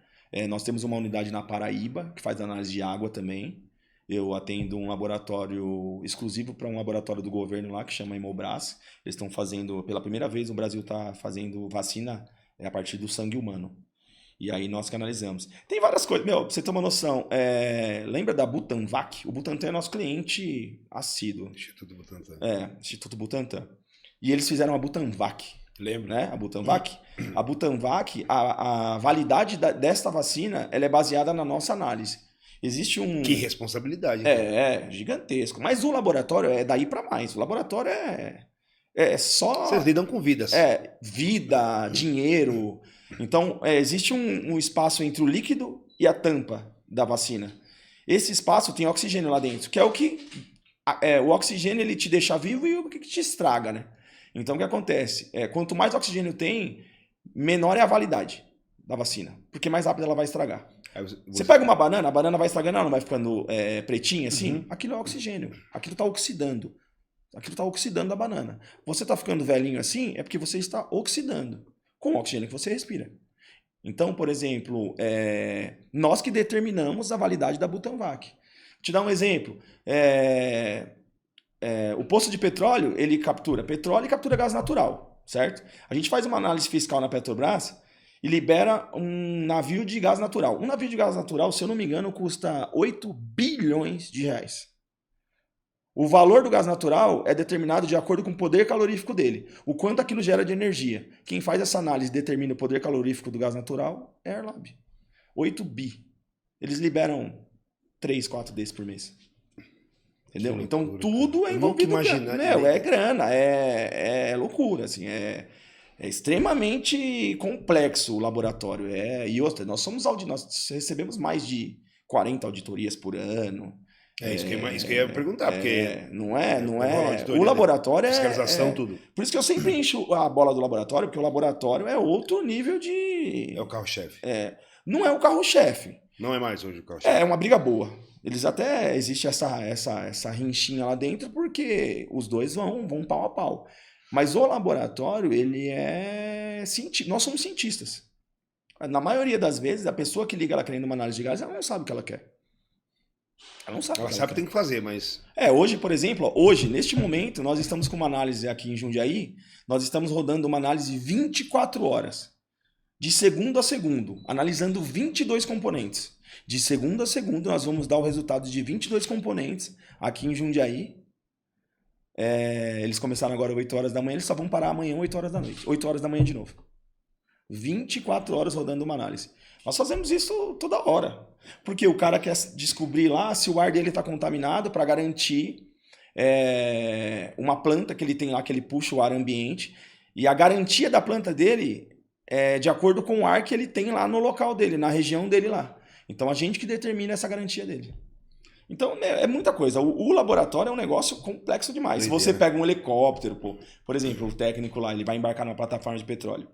Nós temos uma unidade na Paraíba, que faz análise de água também. Eu atendo um laboratório exclusivo para um laboratório do governo lá, que chama Hemobras. Eles estão fazendo, pela primeira vez, o Brasil está fazendo vacina a partir do sangue humano. E aí nós que analisamos. Tem várias coisas. Pra você ter uma noção, lembra da Butanvac? O Butantan é nosso cliente assíduo. Instituto Butantan. Instituto Butantan. E eles fizeram a Butanvac. Lembro. Né? A Butanvac. A Butanvac, a validade desta vacina, ela é baseada na nossa análise. Existe um... Que responsabilidade. Gigantesco. Mas o laboratório é daí para mais. O laboratório é só... Vocês lidam com vidas. Vida, dinheiro. Então, existe um espaço entre o líquido e a tampa da vacina. Esse espaço tem oxigênio lá dentro, que é o que... o oxigênio ele te deixa vivo e o que te estraga, né? Então, o que acontece? Quanto mais oxigênio tem, menor é a validade da vacina, porque mais rápido ela vai estragar. Você pega uma banana, a banana vai estragando, ela não vai ficando pretinha assim? Aquilo é oxigênio, aquilo está oxidando. Aquilo está oxidando a banana. Você está ficando velhinho assim, é porque você está oxidando com o oxigênio que você respira. Então, por exemplo, nós que determinamos a validade da Butanvac. Vou te dar um exemplo. O poço de petróleo, ele captura petróleo e captura gás natural, certo? A gente faz uma análise fiscal na Petrobras e libera um navio de gás natural. Um navio de gás natural, se eu não me engano, custa 8 bilhões de reais. O valor do gás natural é determinado de acordo com o poder calorífico dele. O quanto aquilo gera de energia. Quem faz essa análise e determina o poder calorífico do gás natural é a Airlab. 8 bi. Eles liberam 3, 4 desses por mês. Entendeu? Então tudo é envolvido. É grana, é loucura. Assim, é extremamente complexo o laboratório. E outra, nós recebemos mais de 40 auditorias por ano. Isso que eu ia perguntar, porque... Não é... O laboratório fiscalização, tudo. Por isso que eu sempre encho a bola do laboratório, porque o laboratório é outro nível de... É o carro-chefe. Não é o carro-chefe. Não é mais hoje o carro-chefe. É uma briga boa. Eles até... Existe essa rinchinha lá dentro, porque os dois vão pau a pau. Mas o laboratório, ele é... Nós somos cientistas. Na maioria das vezes, a pessoa que liga ela querendo uma análise de gás, ela não sabe o que ela quer. Ela não sabe. Ela sabe que tem que fazer, mas... Hoje, por exemplo, neste momento, nós estamos com uma análise aqui em Jundiaí, nós estamos rodando uma análise 24 horas, de segundo a segundo, analisando 22 componentes. De segundo a segundo, nós vamos dar o resultado de 22 componentes aqui em Jundiaí. Eles começaram agora 8 horas da manhã, eles só vão parar amanhã 8 horas da noite. 8 horas da manhã de novo. 24 horas rodando uma análise. Nós fazemos isso toda hora. Porque o cara quer descobrir lá se o ar dele está contaminado para garantir uma planta que ele tem lá, que ele puxa o ar ambiente. E a garantia da planta dele é de acordo com o ar que ele tem lá no local dele, na região dele lá. Então a gente que determina essa garantia dele. Então é muita coisa. O laboratório é um negócio complexo demais. Se você pega um helicóptero, por exemplo, o técnico lá, ele vai embarcar numa plataforma de petróleo.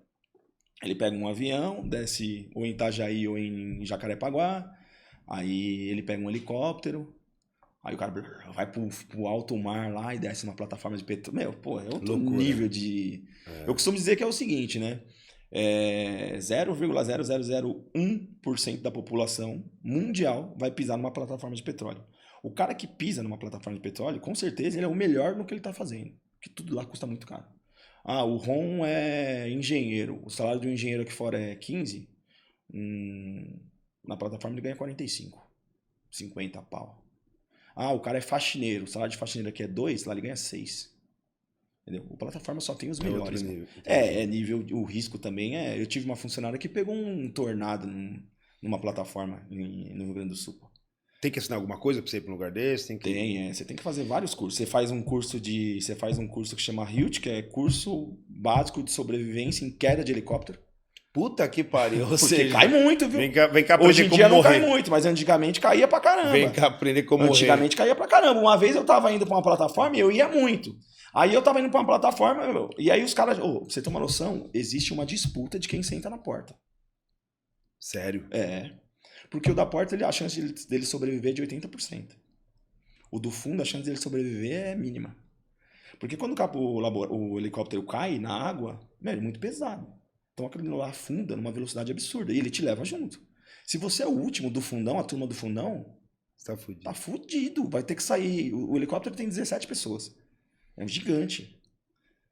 Ele pega um avião, desce ou em Itajaí ou em Jacarepaguá, aí ele pega um helicóptero, aí o cara vai pro alto mar lá e desce numa plataforma de petróleo. É outro nível de... Eu costumo dizer que é o seguinte, né? 0,0001% da população mundial vai pisar numa plataforma de petróleo. O cara que pisa numa plataforma de petróleo, com certeza, ele é o melhor no que ele está fazendo, porque tudo lá custa muito caro. O Ron é engenheiro. O salário de um engenheiro aqui fora é 15. Na plataforma ele ganha 45. 50 pau. O cara é faxineiro. O salário de faxineiro aqui é 2, lá ele ganha 6. Entendeu? A plataforma só tem os melhores. Nível. O risco também é... Eu tive uma funcionária que pegou um tornado numa plataforma no Rio Grande do Sul. Tem que assinar alguma coisa para você ir para um lugar desse? Você tem que fazer vários cursos. Você faz um curso que chama HILT, que é curso básico de sobrevivência em queda de helicóptero. Puta que pariu. Porque cai muito, viu? Vem cá aprender hoje em dia como morrer. Não cai muito, mas antigamente caía pra caramba. Vem cá aprender como Antigamente caía pra caramba. Uma vez eu tava indo pra uma plataforma e eu ia muito. Aí eu tava indo pra uma plataforma, e aí os caras... pra você ter uma noção, existe uma disputa de quem senta na porta. Sério? Porque o da porta, a chance dele sobreviver é de 80%. O do fundo, a chance dele sobreviver é mínima. Porque quando o helicóptero cai na água, é muito pesado. Então aquilo lá afunda numa velocidade absurda. E ele te leva junto. Se você é o último do fundão, a turma do fundão, tá fudido. Tá fudido. Vai ter que sair. O helicóptero tem 17 pessoas. É um gigante.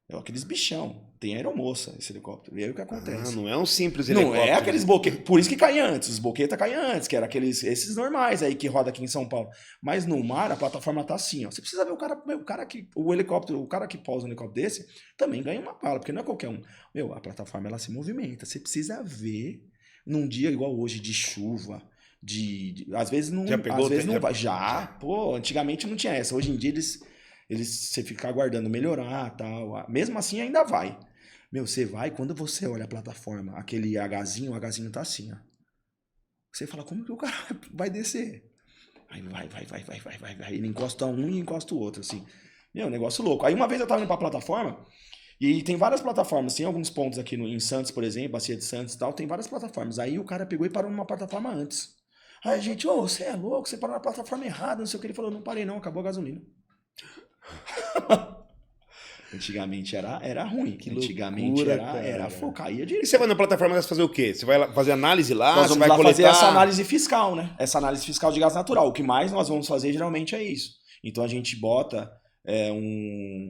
É aqueles bichão. Tem aeromoça esse helicóptero. E aí o que acontece? Não é um simples helicóptero. Não é aqueles boquetas. Por isso que caía antes. Os boquetas caíam antes, que eram esses normais aí que roda aqui em São Paulo. Mas no mar, a plataforma tá assim, ó. Você precisa ver o cara que pousa um helicóptero desse, também ganha uma bala, porque não é qualquer um. A plataforma ela se movimenta. Você precisa ver num dia igual hoje, de chuva, às vezes não. Já pegou? Às vezes não vai. Já. Antigamente não tinha essa. Hoje em dia eles Você fica aguardando melhorar, tal. Mesmo assim ainda vai. Meu, você vai, quando você olha a plataforma, aquele Hzinho, o Hzinho tá assim, ó. Você fala, como que o cara vai descer? Aí vai. Ele encosta um e encosta o outro, assim. Meu, negócio louco. Aí uma vez eu tava indo pra plataforma, e tem várias plataformas, tem alguns pontos aqui em Santos, por exemplo, Bacia de Santos e tal, tem várias plataformas. Aí o cara pegou e parou numa plataforma antes. Aí a gente, você é louco, você parou na plataforma errada, não sei o que. Ele falou, não parei não, acabou a gasolina. Antigamente era ruim. Que Antigamente loucura, era focar. Ia E direito. você vai na plataforma fazer o quê? Você vai lá fazer análise lá? Nós Você vamos vai lá coletar? fazer essa análise fiscal, né? Essa análise fiscal de gás natural. O que mais nós vamos fazer geralmente é isso. Então a gente bota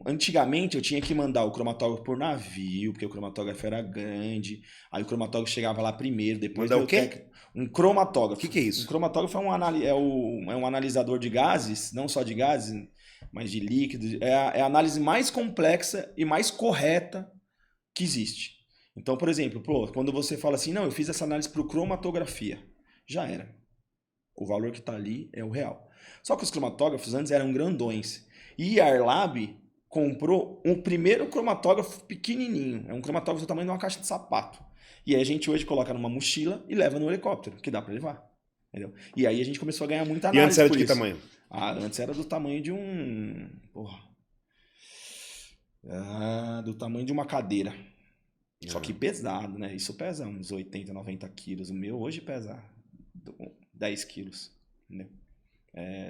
Antigamente eu tinha que mandar o cromatógrafo por navio, porque o cromatógrafo era grande. Aí o cromatógrafo chegava lá primeiro, depois... Mandar o quê? Um cromatógrafo. O que é isso? Um cromatógrafo é um analisador de gases, não só de gases, mas de líquidos. É a análise mais complexa e mais correta que existe. Então, por exemplo, quando você fala assim, não, eu fiz essa análise por cromatografia, já era. O valor que está ali é o real. Só que os cromatógrafos antes eram grandões. E a Airlab comprou um primeiro cromatógrafo pequenininho. É um cromatógrafo do tamanho de uma caixa de sapato. E aí a gente hoje coloca numa mochila e leva no helicóptero, que dá para levar. Entendeu? E aí a gente começou a ganhar muita análise. E antes era de que isso. tamanho? Antes era do tamanho de um... do tamanho de uma cadeira. Só que pesado, né? Isso pesa uns 80, 90 quilos. O meu hoje pesa 10 quilos. Entendeu?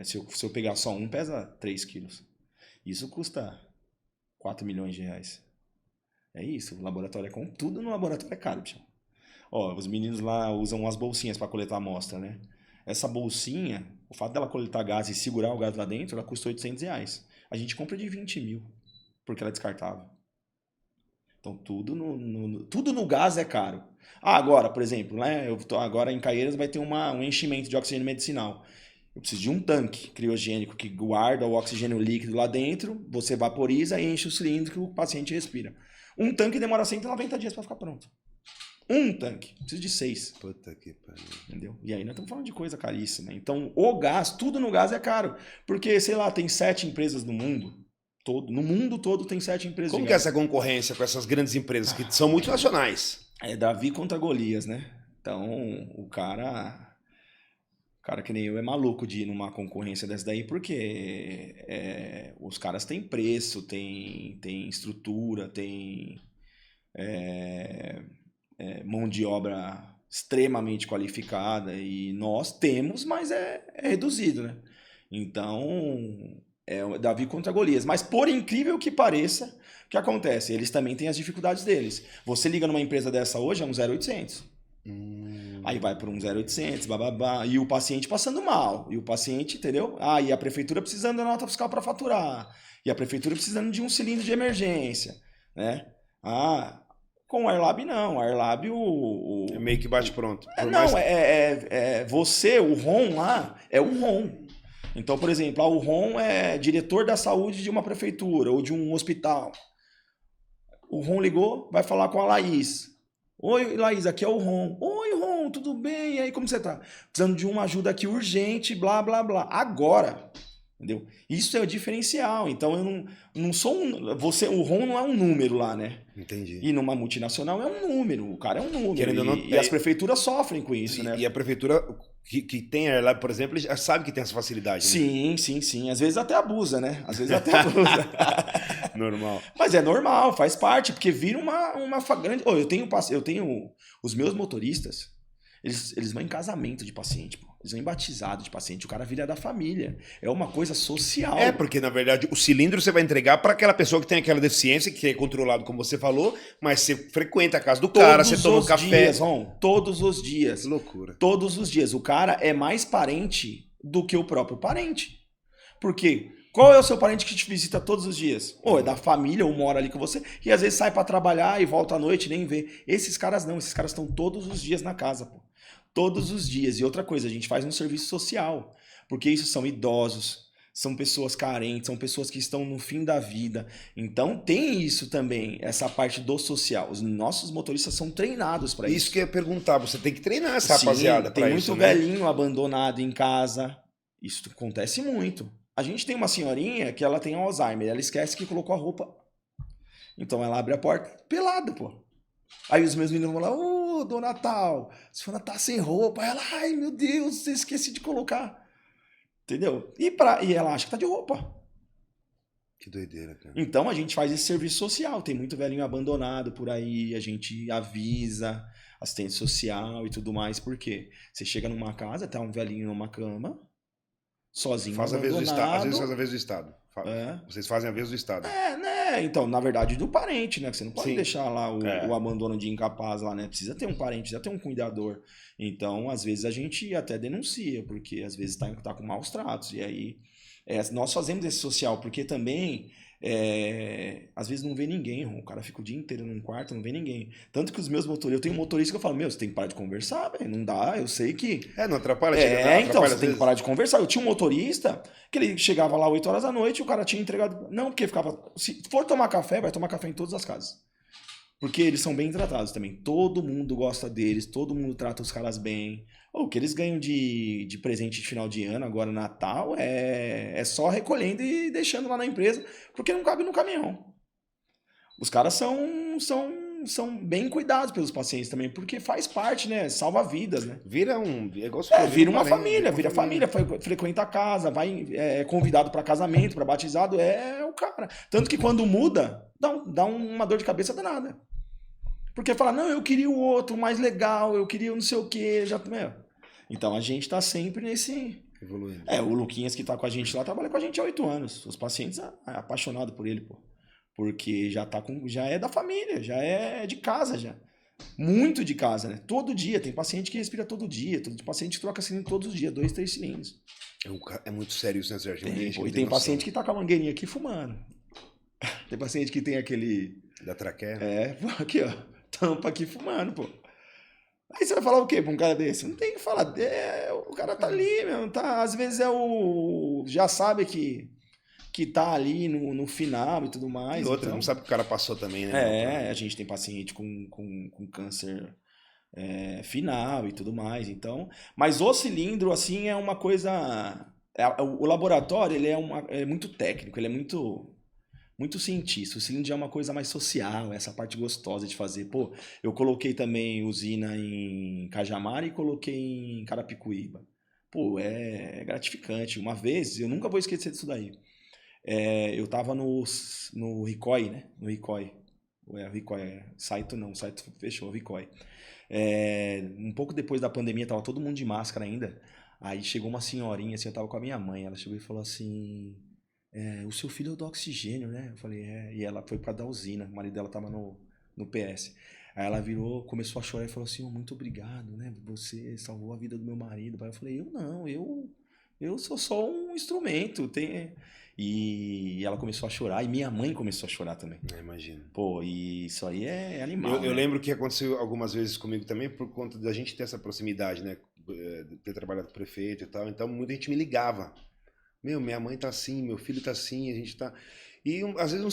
Se eu pegar só um, pesa 3 quilos. Isso custa 4 milhões de reais. É isso, o laboratório tudo no laboratório é caro, bicho. Ó, os meninos lá usam umas bolsinhas para coletar amostra, né? Essa bolsinha, o fato dela coletar gás e segurar o gás lá dentro, ela custa 800 reais. A gente compra de 20 mil, porque ela é descartável. Então tudo no gás é caro. Agora, por exemplo, né? Agora em Caieiras vai ter um enchimento de oxigênio medicinal. Eu preciso de um tanque criogênico que guarda o oxigênio líquido lá dentro, você vaporiza e enche o cilindro que o paciente respira. Um tanque demora 190 dias para ficar pronto. Um tanque. Preciso de 6. Puta que pariu. Entendeu? E aí nós estamos falando de coisa caríssima. Então, o gás, tudo no gás é caro. Porque, sei lá, tem 7 empresas no mundo. No mundo todo tem 7 empresas. Como que é essa concorrência com essas grandes empresas que são multinacionais? É Davi contra Golias, né? Então, o cara que nem eu é maluco de ir numa concorrência dessa daí, porque os caras têm preço, tem estrutura, tem mão de obra extremamente qualificada, e nós temos, mas é reduzido, né? Então, é o Davi contra Golias. Mas por incrível que pareça, o que acontece? Eles também têm as dificuldades deles. Você liga numa empresa dessa hoje, é um 0800. Aí vai por um 0800, bababá, e o paciente passando mal, e o paciente, entendeu? E a prefeitura precisando da nota fiscal para faturar, e a prefeitura precisando de um cilindro de emergência, né? Com o Airlab não, o Airlab é meio que bate pronto. Você, o ROM lá, é o ROM. Então, por exemplo, o ROM é diretor da saúde de uma prefeitura ou de um hospital. O ROM ligou, vai falar com a Laís. Oi, Laís, aqui é o Ron. Oi, Ron, tudo bem? E aí, como você tá? Precisando de uma ajuda aqui urgente, blá, blá, blá. Agora, entendeu? Isso é o diferencial. Então, eu não sou o Ron não é um número lá, né? Entendi. E numa multinacional é um número. O cara é um número. Querendo ou não, e as prefeituras sofrem com isso, né? E a prefeitura que tem a Airlab, por exemplo, já sabe que tem essa facilidade. Sim, né? Sim. Às vezes até abusa, né? Normal. Mas é normal, faz parte, porque vira uma grande... Eu tenho os meus motoristas, eles vão em casamento de paciente, pô. Eles vão em batizado de paciente, o cara vira da família. É uma coisa social. Porque na verdade o cilindro você vai entregar para aquela pessoa que tem aquela deficiência, que é controlado, como você falou, mas você frequenta a casa do cara, você toma um café. Todos os dias. Que loucura. Todos os dias. O cara é mais parente do que o próprio parente. Por quê? Qual é o seu parente que te visita todos os dias? É da família, ou mora ali com você, e às vezes sai para trabalhar e volta à noite e nem vê. Esses caras não, esses caras estão todos os dias na casa, pô. Todos os dias. E outra coisa, a gente faz um serviço social, porque isso são idosos, são pessoas carentes, são pessoas que estão no fim da vida. Então tem isso também, essa parte do social. Os nossos motoristas são treinados para isso. Isso que eu ia perguntar, você tem que treinar essa rapaziada para isso, tem muito velhinho abandonado em casa. Isso acontece muito. A gente tem uma senhorinha que ela tem Alzheimer, ela esquece que colocou a roupa. Então ela abre a porta pelada, pô. Aí os meus meninos vão lá, ô, Dona Natal, a senhora tá sem roupa. Ela, ai meu Deus, eu esqueci de colocar. Entendeu? E ela acha que tá de roupa. Que doideira, cara. Então a gente faz esse serviço social. Tem muito velhinho abandonado por aí, a gente avisa, assistente social e tudo mais. Por quê? Você chega numa casa, tá um velhinho numa cama, sozinho, Faz a vez do Estado. Às vezes abandonado. faz a vez do Estado. É. Vocês fazem a vez do Estado. É, né? Então, na verdade, do parente, né? Você não pode Sim. deixar lá É. o abandono de incapaz lá, né? Precisa ter um parente, precisa ter um cuidador. Então, às vezes a gente até denuncia, porque às vezes tá com maus tratos. E aí, nós fazemos esse social, porque também, às vezes não vê ninguém, o cara fica o dia inteiro num quarto, não vê ninguém. Tanto que os meus motoristas, eu tenho um motorista que eu falo, meu, você tem que parar de conversar, velho, não dá, eu sei que... Não atrapalha. Então, você tem que parar de conversar. Eu tinha um motorista que ele chegava lá 8 horas da noite e o cara tinha entregado... Não, porque ficava... Se for tomar café, vai tomar café em todas as casas. Porque eles são bem tratados também. Todo mundo gosta deles, todo mundo trata os caras bem. O que eles ganham de presente de final de ano, agora Natal, é só recolhendo e deixando lá na empresa, porque não cabe no caminhão. Os caras são bem cuidados pelos pacientes também, porque faz parte, né? Salva vidas, né? Vira um... Vira uma família, vira família, frequenta a casa, vai convidado para casamento, para batizado, é o cara. Tanto que quando muda, dá uma dor de cabeça danada. Porque fala, não, eu queria o outro mais legal, eu queria não sei o quê, Então a gente tá sempre nesse... Evoluindo. O Luquinhas que tá com a gente lá, trabalha com a gente há 8 anos. Os pacientes apaixonados por ele, pô. Porque já é da família, já é de casa, já. Muito de casa, né? Todo dia. Tem paciente que respira todo dia. Tem paciente que troca cilindro todos os dias, 2, 3 cilindros. É muito sério isso, né, Sérgio? E tem paciente que tá com a mangueirinha aqui fumando. Tem paciente que tem aquele... Da traqueia? Aqui, ó. Tampa aqui fumando, pô. Aí você vai falar o quê pra um cara desse? Não tem que falar. O cara tá ali, meu. Tá, às vezes já sabe que tá ali no final e tudo mais. E outra, então... não sabe o que o cara passou também, né? A gente tem paciente com câncer final e tudo mais. Então, mas o cilindro, assim, é uma coisa... O laboratório, ele é muito técnico, ele é muito cientista. O cilindro é uma coisa mais social, essa parte gostosa de fazer. Pô, eu coloquei também usina em Cajamar e coloquei em Carapicuíba. Pô, é gratificante. Uma vez, eu nunca vou esquecer disso daí. Eu tava no Ricói, né? No Ricói. O Ricói, Saito não, o Saito fechou, o Ricói. Um pouco depois da pandemia, tava todo mundo de máscara ainda. Aí chegou uma senhorinha, assim, eu tava com a minha mãe, ela chegou e falou assim... o seu filho é do oxigênio, né? Eu falei, E ela foi pra dar usina, o marido dela tava no PS. Aí ela virou, começou a chorar e falou assim, muito obrigado, né? Você salvou a vida do meu marido. Aí eu falei, eu sou só um instrumento. E ela começou a chorar, e minha mãe começou a chorar também. Imagino. Pô, e isso aí é animal. Eu lembro que aconteceu algumas vezes comigo também, por conta da gente ter essa proximidade, né? De ter trabalhado com o prefeito e tal. Então muita gente me ligava. Minha mãe tá assim, meu filho tá assim, a gente tá... E às vezes um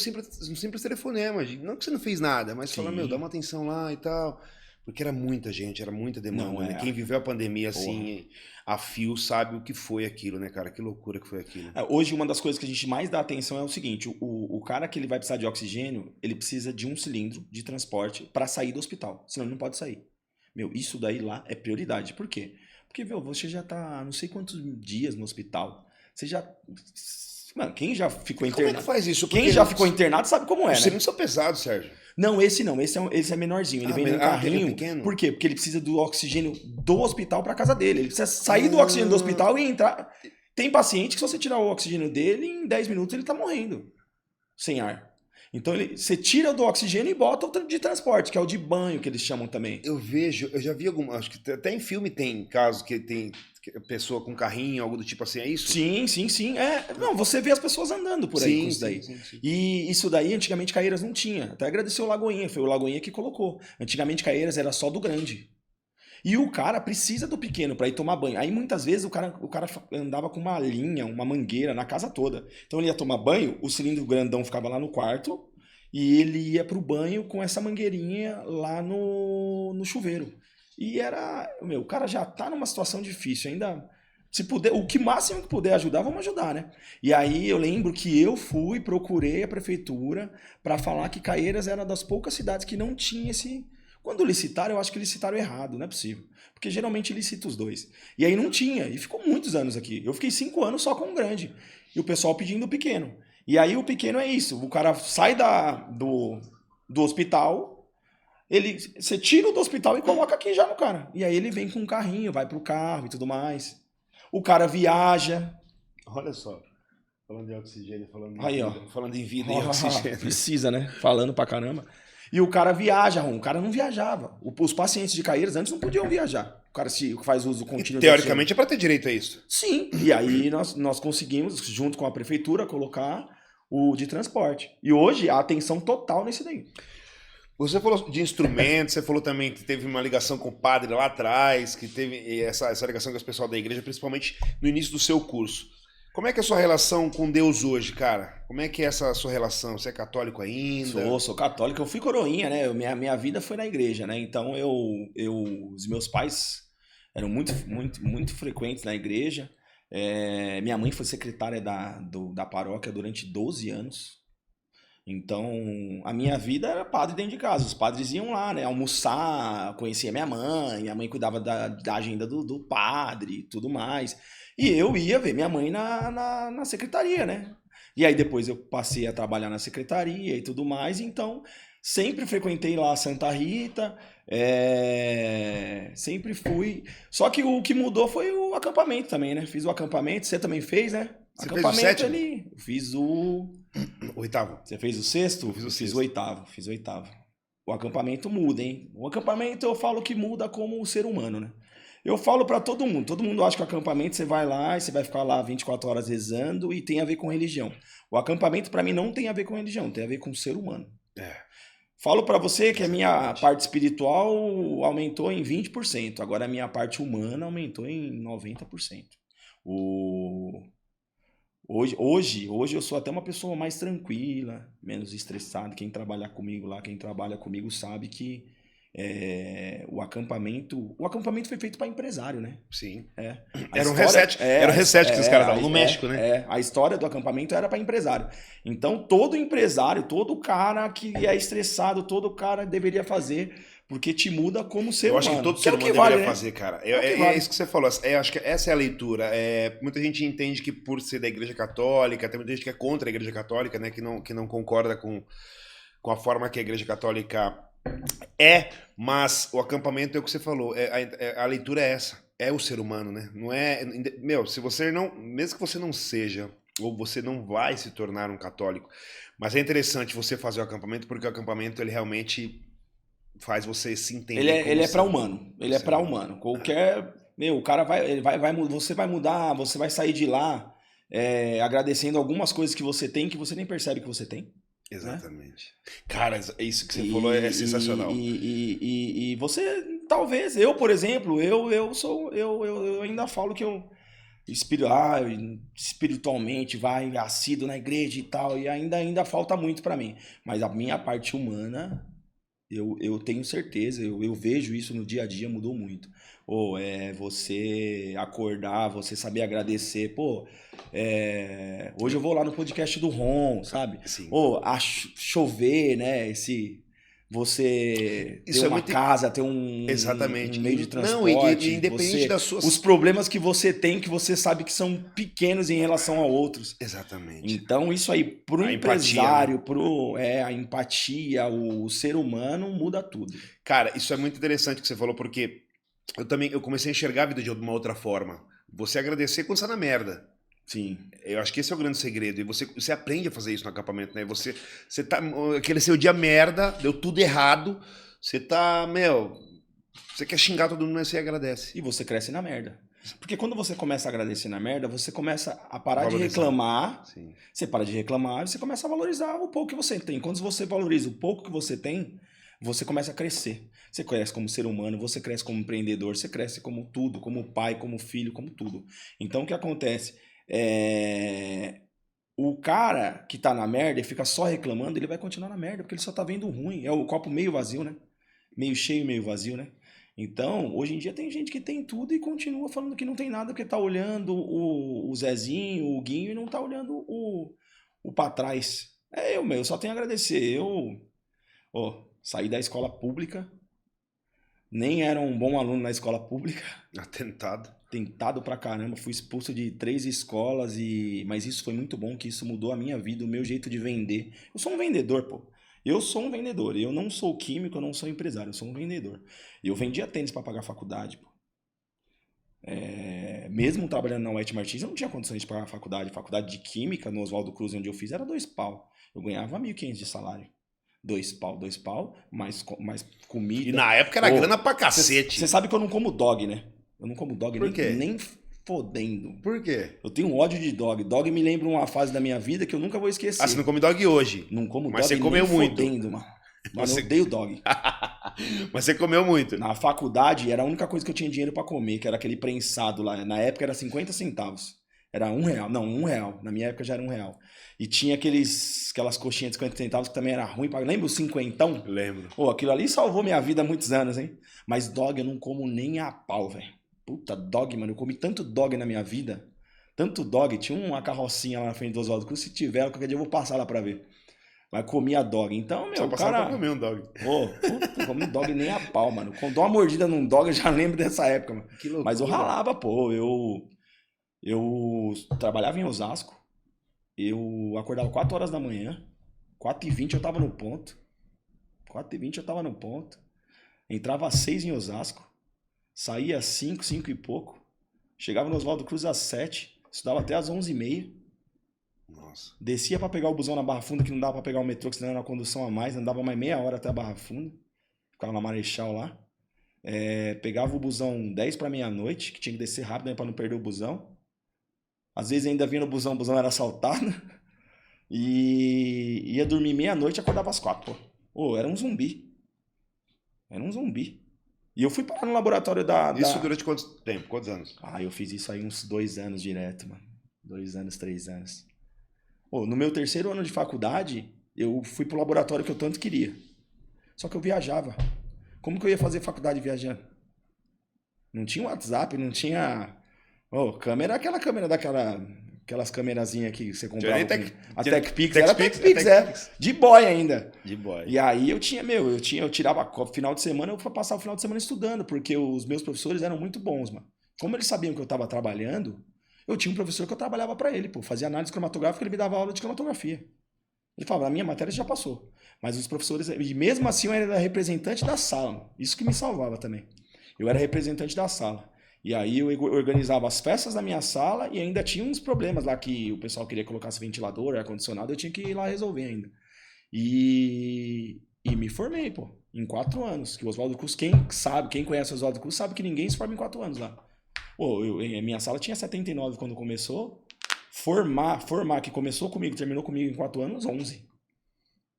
simples telefonema, não que você não fez nada, mas fala, dá uma atenção lá e tal. Porque era muita gente, era muita demanda, né? Quem viveu a pandemia assim, a fio, sabe o que foi aquilo, né, cara? Que loucura que foi aquilo. Hoje, uma das coisas que a gente mais dá atenção é o seguinte, o cara que ele vai precisar de oxigênio, ele precisa de um cilindro de transporte para sair do hospital, senão ele não pode sair. Isso daí lá é prioridade. Por quê? Porque, você já tá não sei quantos dias no hospital. Você já... Mano, quem já ficou internado... Como é que faz isso? Quem já ficou internado sabe como é, Os né? cilindros são pesados, Sérgio. Não, esse não. Esse é menorzinho. Ele vem num carrinho. É pequeno? Por quê? Porque ele precisa do oxigênio do hospital para casa dele. Ele precisa sair do oxigênio do hospital e entrar... Tem paciente que se você tirar o oxigênio dele, em 10 minutos ele tá morrendo. Sem ar. Então você tira do oxigênio e bota o de transporte, que é o de banho que eles chamam também. Eu já vi algumas, acho que até em filme tem casos que tem pessoa com carrinho, algo do tipo assim, é isso? Sim. Não, você vê as pessoas andando por aí com isso daí. Sim. E isso daí, antigamente, Caieiras não tinha. Até agradecer o Lagoinha, foi o Lagoinha que colocou. Antigamente, Caieiras era só do grande. E o cara precisa do pequeno para ir tomar banho. Aí, muitas vezes, o cara andava com uma linha, uma mangueira na casa toda. Então, ele ia tomar banho, o cilindro grandão ficava lá no quarto e ele ia pro banho com essa mangueirinha lá no chuveiro. E o cara já tá numa situação difícil, ainda Se puder, o que máximo que puder ajudar, vamos ajudar, né? E aí eu lembro que eu procurei a prefeitura para falar que Caieiras era das poucas cidades que não tinha esse. Quando licitaram, eu acho que licitaram errado, não é possível. Porque geralmente licita os dois. E aí não tinha, e ficou muitos anos aqui. Eu fiquei 5 anos só com o grande. E o pessoal pedindo o pequeno. E aí o pequeno é isso, o cara sai do hospital, você tira o do hospital e coloca aqui já no cara. E aí ele vem com um carrinho, vai pro carro e tudo mais. O cara viaja. Olha só. Falando de oxigênio, Aí, ó. Falando em vida e oxigênio. Precisa, né? Falando pra caramba. E o cara viaja, o cara não viajava. Os pacientes de Caieiras antes não podiam viajar. O cara faz uso contínuo. Teoricamente é para ter direito a isso. Sim. E aí nós conseguimos, junto com a prefeitura, colocar o de transporte. E hoje a atenção total nesse daí. Você falou de instrumentos, você falou também que teve uma ligação com o padre lá atrás, que teve essa ligação com as pessoas da igreja, principalmente no início do seu curso. Como é que é a sua relação com Deus hoje, cara? Como é que é essa sua relação? Você é católico ainda? Sou católico. Eu fui coroinha, né? Minha vida foi na igreja, né? Então os meus pais eram muito frequentes na igreja. Minha mãe foi secretária da paróquia durante 12 anos. Então, a minha vida era padre dentro de casa. Os padres iam lá, né? Almoçar, conhecia minha mãe cuidava da agenda do padre e tudo mais. E eu ia ver minha mãe na secretaria, né? E aí depois eu passei a trabalhar na secretaria e tudo mais. Então, sempre frequentei lá a Santa Rita, sempre fui. Só que o que mudou foi o acampamento também, né? Fiz o acampamento, você também fez, né? Você fez o sétimo? Ali, fiz o oitavo. Você fez o sexto? Eu fiz o Fiz sexto. o oitavo. O acampamento muda, hein? O acampamento eu falo que muda como o ser humano, né? Eu falo pra todo mundo. Todo mundo acha que o acampamento você vai lá e você vai ficar lá 24 horas rezando e tem a ver com religião. O acampamento pra mim não tem a ver com religião, tem a ver com o ser humano. Falo pra você que a minha parte espiritual aumentou em 20%, agora a minha parte humana aumentou em 90%. Hoje eu sou até uma pessoa mais tranquila, menos estressada. Quem trabalha comigo sabe que o acampamento foi feito para empresário, né? Sim. Era um reset que os caras davam no México, né? A história do acampamento era para empresário. Então todo empresário, todo cara que é estressado, todo cara deveria fazer, porque te muda como ser humano. Eu acho que todo ser humano deveria fazer, cara. É isso que você falou. Acho que essa é a leitura. Muita gente entende que por ser da Igreja Católica, tem muita gente que é contra a Igreja Católica, né? Que não concorda com a forma que a Igreja Católica mas o acampamento é o que você falou. A leitura é essa. É o ser humano, né? Não é. Se você não. Mesmo que você não seja, ou você não vai se tornar um católico, mas é interessante você fazer o acampamento, porque o acampamento ele realmente faz você se entender. Ele é para humano. Ele é para humano. Qualquer. O cara você vai mudar, você vai sair de lá agradecendo algumas coisas que você tem que você nem percebe que você tem. Exatamente. Né? Cara, isso que você falou é sensacional. E você, talvez, eu, por exemplo, eu ainda falo que eu espiritualmente vai assíduo na igreja e tal, e ainda falta muito para mim. Mas a minha parte humana, eu tenho certeza, eu vejo isso no dia a dia, mudou muito. Você acordar, você saber agradecer. Hoje eu vou lá no podcast do Ron, sabe? Sim. Chover, né? Você ter uma casa, ter um meio de transporte. E independente das suas... Os problemas que você tem, que você sabe que são pequenos em relação a outros. Exatamente. Então isso aí, pro empresário, a empatia, o ser humano, muda tudo. Cara, isso é muito interessante que você falou, porque eu comecei a enxergar a vida de uma outra forma. Você agradecer quando você tá na merda. Sim. Eu acho que esse é o grande segredo. E você aprende a fazer isso no acampamento, né? Você tá. Aquele seu dia merda, deu tudo errado. Você tá, você quer xingar todo mundo, mas você agradece. E você cresce na merda. Porque quando você começa a agradecer na merda, você começa a parar de reclamar. Sim. Você para de reclamar e você começa a valorizar o pouco que você tem. Quando você valoriza o pouco que você tem, você começa a crescer. Você cresce como ser humano, você cresce como empreendedor, você cresce como tudo, como pai, como filho, como tudo. Então o que acontece? O cara que tá na merda e fica só reclamando, ele vai continuar na merda, porque ele só tá vendo o ruim. É o copo meio vazio, né? Meio cheio, meio vazio, né? Então, hoje em dia tem gente que tem tudo e continua falando que não tem nada porque tá olhando o Zezinho, o Guinho e não tá olhando o pra trás. Eu só tenho a agradecer. Saí da escola pública, nem era um bom aluno na escola pública, Atentado. tentado pra caramba, fui expulso de 3 escolas mas isso foi muito bom, que isso mudou a minha vida, o meu jeito de vender. Eu sou um vendedor, pô. Eu sou um vendedor. Eu não sou químico, eu não sou empresário, eu sou um vendedor. Eu vendia tênis pra pagar faculdade, pô. Mesmo trabalhando na White Martins, eu não tinha condições de pagar a faculdade. Faculdade de química no Oswaldo Cruz, onde eu fiz, era 2 pau. Eu ganhava 1.500 de salário. 2 pau, mais comida. E na época era grana pra cacete. Você sabe que eu não como dog, né? Eu não como dog Por quê? nem fodendo. Por quê? Eu tenho ódio de dog. Dog me lembra uma fase da minha vida que eu nunca vou esquecer. Ah, você não come dog hoje? Não como Mas dog você comeu nem muito. fodendo, mano. Mano, Você- eu odeio dog. Mas você comeu muito. Na faculdade, era a única coisa que eu tinha dinheiro pra comer, que era aquele prensado lá. Na época era 50 centavos. Era R$1. Não, R$1. Na minha época já era R$1. E tinha aquelas coxinhas de 50 centavos que também era ruim. Lembra o cinquentão? Lembro. Pô, aquilo ali salvou minha vida há muitos anos, hein? Mas dog eu não como nem a pau, velho. Puta, dog, mano. Eu comi tanto dog na minha vida. Tanto dog. Tinha uma carrocinha lá na frente do Oswaldo Cruz. Se tiver, qualquer dia eu vou passar lá pra ver. Mas comia dog. Então, meu, Só o passava cara... pra comer um dog. Pô, puta, comi dog nem a pau, mano. Quando dou uma mordida num dog, eu já lembro dessa época, mano. Que loucura. Mas eu ralava, pô. Eu trabalhava em Osasco. Eu acordava 4 horas da manhã. 4h20 eu tava no ponto. 4h20 eu tava no ponto. Entrava às 6 em Osasco. Saía às 5 e pouco. Chegava no Oswaldo Cruz às 7. Estudava até às 11h30. Nossa. Descia pra pegar o busão na Barra Funda, que não dava pra pegar o metrô, que senão era uma condução a mais. Andava mais meia hora até a Barra Funda. Ficava na Marechal lá. Pegava o busão 10 pra meia-noite, que tinha que descer rápido, né, pra não perder o busão. Às vezes ainda vinha no busão, o busão era assaltado. E ia dormir meia-noite e acordava às 4, pô. Ô, era um zumbi. Era um zumbi. E eu fui parar no laboratório Isso durante quanto tempo? Quantos anos? Ah, eu fiz isso aí uns 2 anos direto, mano. 2 anos, 3 anos. Ô, no meu 3º ano de faculdade, eu fui pro laboratório que eu tanto queria. Só que eu viajava. Como que eu ia fazer faculdade viajando? Não tinha WhatsApp, não tinha... Ô, câmera, aquela câmera aquelas câmerazinhas que você comprava. A TechPix, era TechPix, de boy ainda. De boy. E aí eu tirava final de semana, eu fui passar o final de semana estudando, porque os meus professores eram muito bons, mano. Como eles sabiam que eu tava trabalhando, eu tinha um professor que eu trabalhava pra ele, pô, fazia análise cromatográfica, ele me dava aula de cromatografia. Ele falava, a minha matéria já passou. Mas os professores, e mesmo assim eu era representante da sala, mano. Isso que me salvava também. Eu era representante da sala. E aí eu organizava as festas da minha sala e ainda tinha uns problemas lá que o pessoal queria colocar ventilador, ar-condicionado, eu tinha que ir lá resolver ainda. E me formei, pô, em 4 anos. Que o Oswaldo Cruz, quem conhece o Oswaldo Cruz sabe que ninguém se forma em 4 anos lá. Pô, minha sala tinha 79 quando começou. Formar, que começou comigo, terminou comigo em 4 anos, 11.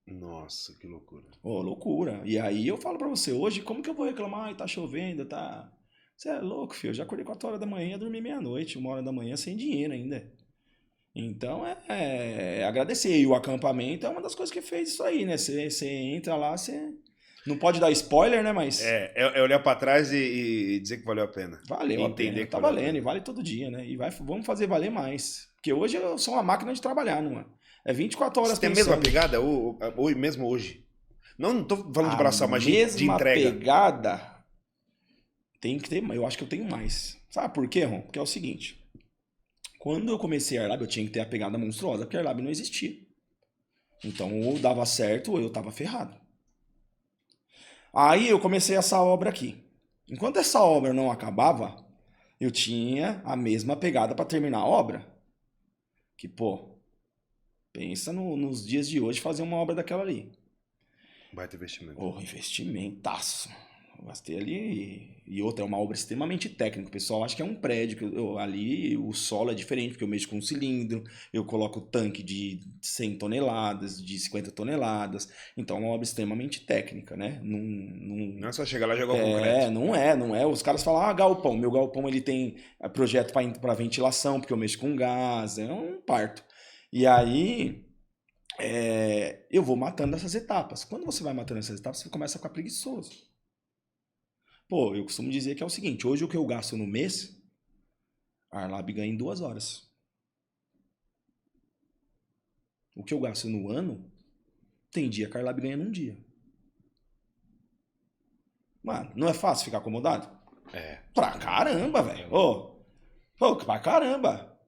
Nossa, que loucura. Ô, loucura. E aí eu falo pra você, hoje, como que eu vou reclamar? Ai, tá chovendo, tá... Você é louco, filho. Eu já acordei 4 horas da manhã e dormi meia-noite, 1 hora da manhã, sem dinheiro ainda. Então, agradecer. E o acampamento é uma das coisas que fez isso aí, né? Você entra lá, você... Não pode dar spoiler, né? Mas... É olhar pra trás e dizer que valeu a pena. Valeu a pena. Tá valendo, e vale todo dia, né? E vamos fazer valer mais. Porque hoje eu sou uma máquina de trabalhar, não é? É 24 horas Você tem a pensando. mesma pegada? Mesmo hoje? Não tô falando de braçar, mas de mesma entrega. pegada tem que ter, eu acho que eu tenho mais. Sabe por quê, Ron? Porque é o seguinte. Quando eu comecei a Airlab, eu tinha que ter a pegada monstruosa, porque a Airlab não existia. Então, ou dava certo, ou eu tava ferrado. Aí eu comecei essa obra aqui. Enquanto essa obra não acabava, eu tinha a mesma pegada para terminar a obra. Que, pô, pensa nos dias de hoje fazer uma obra daquela ali. Vai ter investimento. Oh, investimentaço. Eu gastei ali. E outra, é uma obra extremamente técnica. O pessoal acha que é um prédio. Ali o solo é diferente, porque eu mexo com um cilindro, eu coloco tanque de 100 toneladas, de 50 toneladas. Então é uma obra extremamente técnica, né? Não é só chegar lá e jogar o concreto. Não é. Os caras falam, galpão. Meu galpão ele tem projeto para ventilação, porque eu mexo com gás. É um parto. E aí... eu vou matando essas etapas. Quando você vai matando essas etapas, você começa a ficar preguiçoso. Pô, eu costumo dizer que é o seguinte, hoje o que eu gasto no mês, a Arlab ganha em 2 horas. O que eu gasto no ano, tem dia que a Arlab ganha num dia. Mano, não é fácil ficar acomodado? É. Pra caramba, velho. Ô, pra caramba.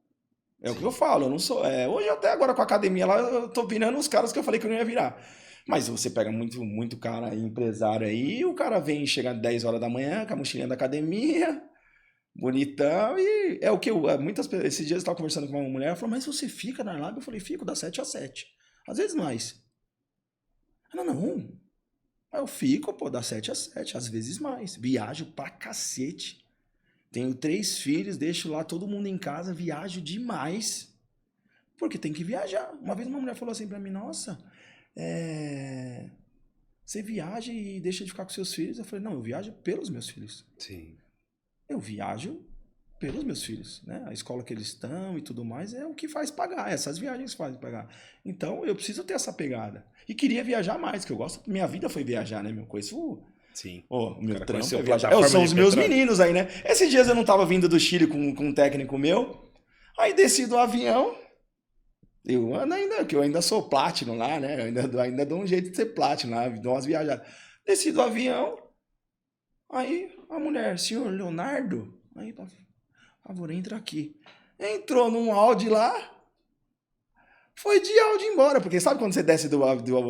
É o que eu falo, eu não sou. Hoje até agora com a academia lá, eu tô virando os caras que eu falei que eu não ia virar. Mas você pega muito cara empresário aí, o cara vem chegar 10 horas da manhã com a mochilinha da academia, bonitão, e é o que eu. Esses dias eu estava conversando com uma mulher, ela falou, mas você fica na Arlab? Eu falei, fico das 7 às 7. Às vezes mais. Ela, não. Aí eu fico, pô, das 7 às 7, às vezes mais. Viajo pra cacete. Tenho 3 filhos, deixo lá todo mundo em casa, viajo demais. Porque tem que viajar. Uma vez uma mulher falou assim pra mim, nossa, você viaja e deixa de ficar com seus filhos? Eu falei, não, eu viajo pelos meus filhos. Sim. Eu viajo pelos meus filhos, né? A escola que eles estão e tudo mais é o que faz pagar, essas viagens fazem pagar. Então eu preciso ter essa pegada. E queria viajar mais, que eu gosto, minha vida foi viajar, né, meu? Conheço Sim. o meu Cara, trampo conheceu é viajar. plataforma São de os meus petróleo. meninos aí, né? Esses dias eu não tava vindo do Chile com um técnico meu, aí desci do avião, eu ando ainda, que eu ainda sou Platinum lá, né? Eu ainda dou um jeito de ser Platinum lá, dou umas viajadas. Desci do avião, aí a mulher, senhor Leonardo, aí, por favor, entra aqui. Entrou num Audi lá, foi de Audi embora, porque sabe quando você desce do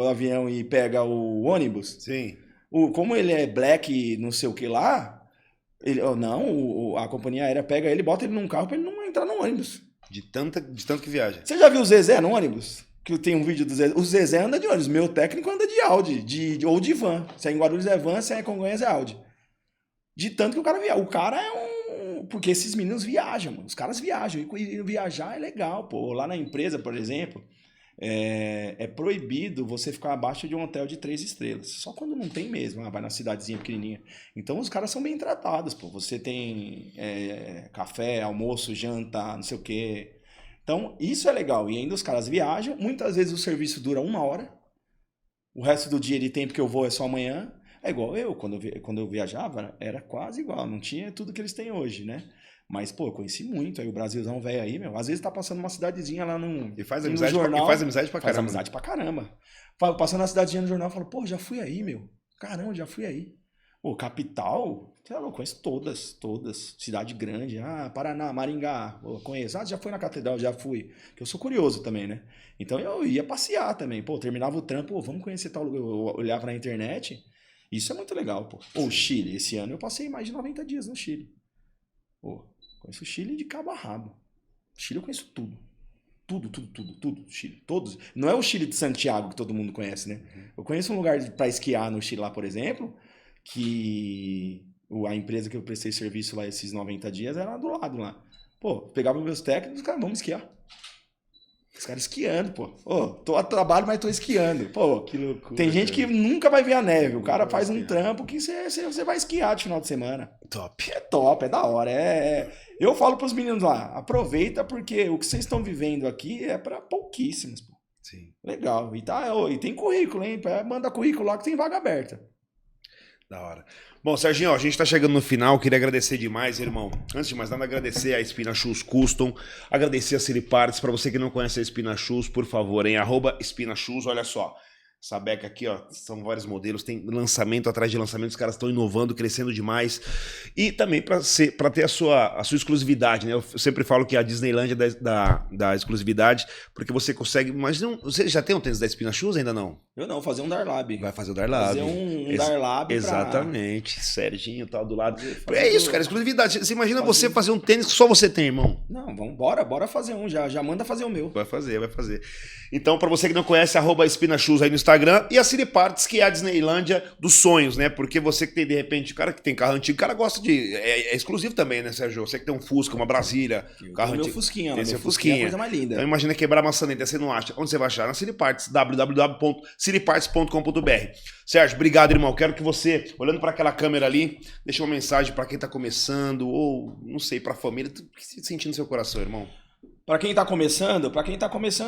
avião e pega o ônibus? Sim. Como ele é black, não sei o que lá, a companhia aérea pega ele, bota ele num carro pra ele não entrar no ônibus. De tanto que viaja. Você já viu o Zezé no ônibus? Que tem um vídeo do Zezé. O Zezé anda de ônibus, meu técnico anda de Audi, ou de van. Se é em Guarulhos é van, se é em Congonhas é Audi. De tanto que o cara viaja. O cara é um... Porque esses meninos viajam, mano. Os caras viajam. E viajar é legal, pô. Lá na empresa, por exemplo, é proibido você ficar abaixo de um hotel de 3 estrelas. Só quando não tem mesmo. Vai na cidadezinha pequenininha. Então os caras são bem tratados, pô. Você tem café, almoço, janta, não sei o quê. Então isso é legal. E ainda os caras viajam. Muitas vezes o serviço dura 1 hora. O resto do dia de tempo que eu vou é só amanhã. É igual eu, quando eu viajava, era quase igual, não tinha tudo que eles têm hoje, né? Mas, pô, eu conheci muito, aí o Brasilzão velho aí, meu, às vezes tá passando uma cidadezinha lá E faz no amizade, jornal. e faz amizade pra Faz caramba. amizade pra caramba. Passando na cidadezinha no jornal, eu falo, pô, já fui aí, meu. Caramba, já fui aí. Pô, capital, sei lá, eu conheço todas. Cidade grande, Paraná, Maringá, pô, conheço. Já fui na catedral, já fui. Que eu sou curioso também, né? Então eu ia passear também. Pô, terminava o trampo, pô, vamos conhecer tal lugar. Eu olhava na internet. Isso é muito legal, pô. O Chile, esse ano eu passei mais de 90 dias no Chile. Pô, conheço o Chile de cabo a rabo. Chile eu conheço tudo. Tudo. Chile, todos. Não é o Chile de Santiago que todo mundo conhece, né? Eu conheço um lugar pra esquiar no Chile lá, por exemplo, que a empresa que eu prestei serviço lá esses 90 dias era do lado lá. Pô, pegava meus técnicos, cara, vamos esquiar. Os caras esquiando, pô. Tô a trabalho, mas tô esquiando. Pô, que loucura. Tem gente que nunca vai ver a neve. O cara faz um trampo que você vai esquiar de final de semana. Top. É top, é da hora. Eu falo pros meninos lá, aproveita porque o que vocês estão vivendo aqui é pra pouquíssimos, pô. Sim. Legal. E tem currículo, hein? Manda currículo lá que tem vaga aberta. Da hora. Bom, Serginho, a gente tá chegando no final, queria agradecer demais, irmão. Antes de mais nada, agradecer a Espina Shoes Custom, agradecer a City Parts. Pra você que não conhece a Espina Shoes, por favor, em @Espina Shoes, olha só. Essa beca aqui, ó, são vários modelos, tem lançamento atrás de lançamento, os caras estão inovando, crescendo demais. E também para ter a sua exclusividade, né? Eu sempre falo que a Disneylândia da exclusividade, porque você consegue. Mas não, você já tem um tênis da Espina Shoes ainda não? Eu não, fazer um Darlab. Vai fazer o Darlab. Fazer um Darlab Exatamente. Serginho tal do lado. Fazer É isso, cara, exclusividade. Você imagina você fazer um tênis que só você tem, irmão? Não, bora fazer um. Já manda fazer o meu. Vai fazer. Então, pra você que não conhece, @Espina Shoes aí no Instagram. E a City Parts, que é a Disneylândia dos sonhos, né? Porque você que tem, de repente, o cara que tem carro antigo, o cara gosta de... É exclusivo também, né, Sérgio? Você que tem um Fusca, uma Brasília, carro meu antigo. Fusquinha, Esse meu é Fusquinha é a Fusquinha. coisa mais linda. Então imagina quebrar maçaneta, você não acha. Onde você vai achar? Na City Parts, www.cityparts.com.br. Sérgio, obrigado, irmão. Quero que você, olhando para aquela câmera ali, deixe uma mensagem para quem tá começando, ou, não sei, pra família. O que você sente no seu coração, irmão? Para quem tá começando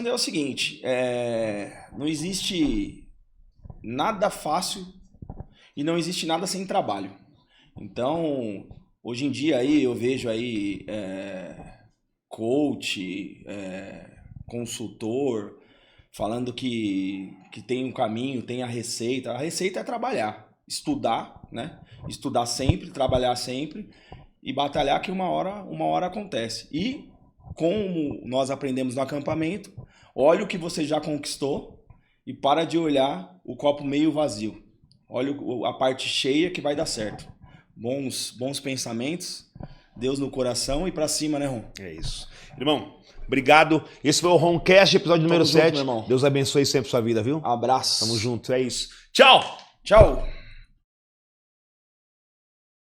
é o seguinte, não existe nada fácil e não existe nada sem trabalho. Então, hoje em dia aí eu vejo aí coach, consultor, falando que tem um caminho, tem a receita. A receita é trabalhar, estudar, né? Estudar sempre, trabalhar sempre e batalhar que uma hora acontece. E como nós aprendemos no acampamento, olha o que você já conquistou e para de olhar o copo meio vazio. Olha a parte cheia que vai dar certo. Bons pensamentos, Deus no coração e pra cima, né, Ron? É isso. Irmão, obrigado. Esse foi o Roncast, episódio número 7. Junto, meu irmão. Deus abençoe sempre sua vida, viu? Abraço. Tamo junto, é isso. Tchau! Tchau!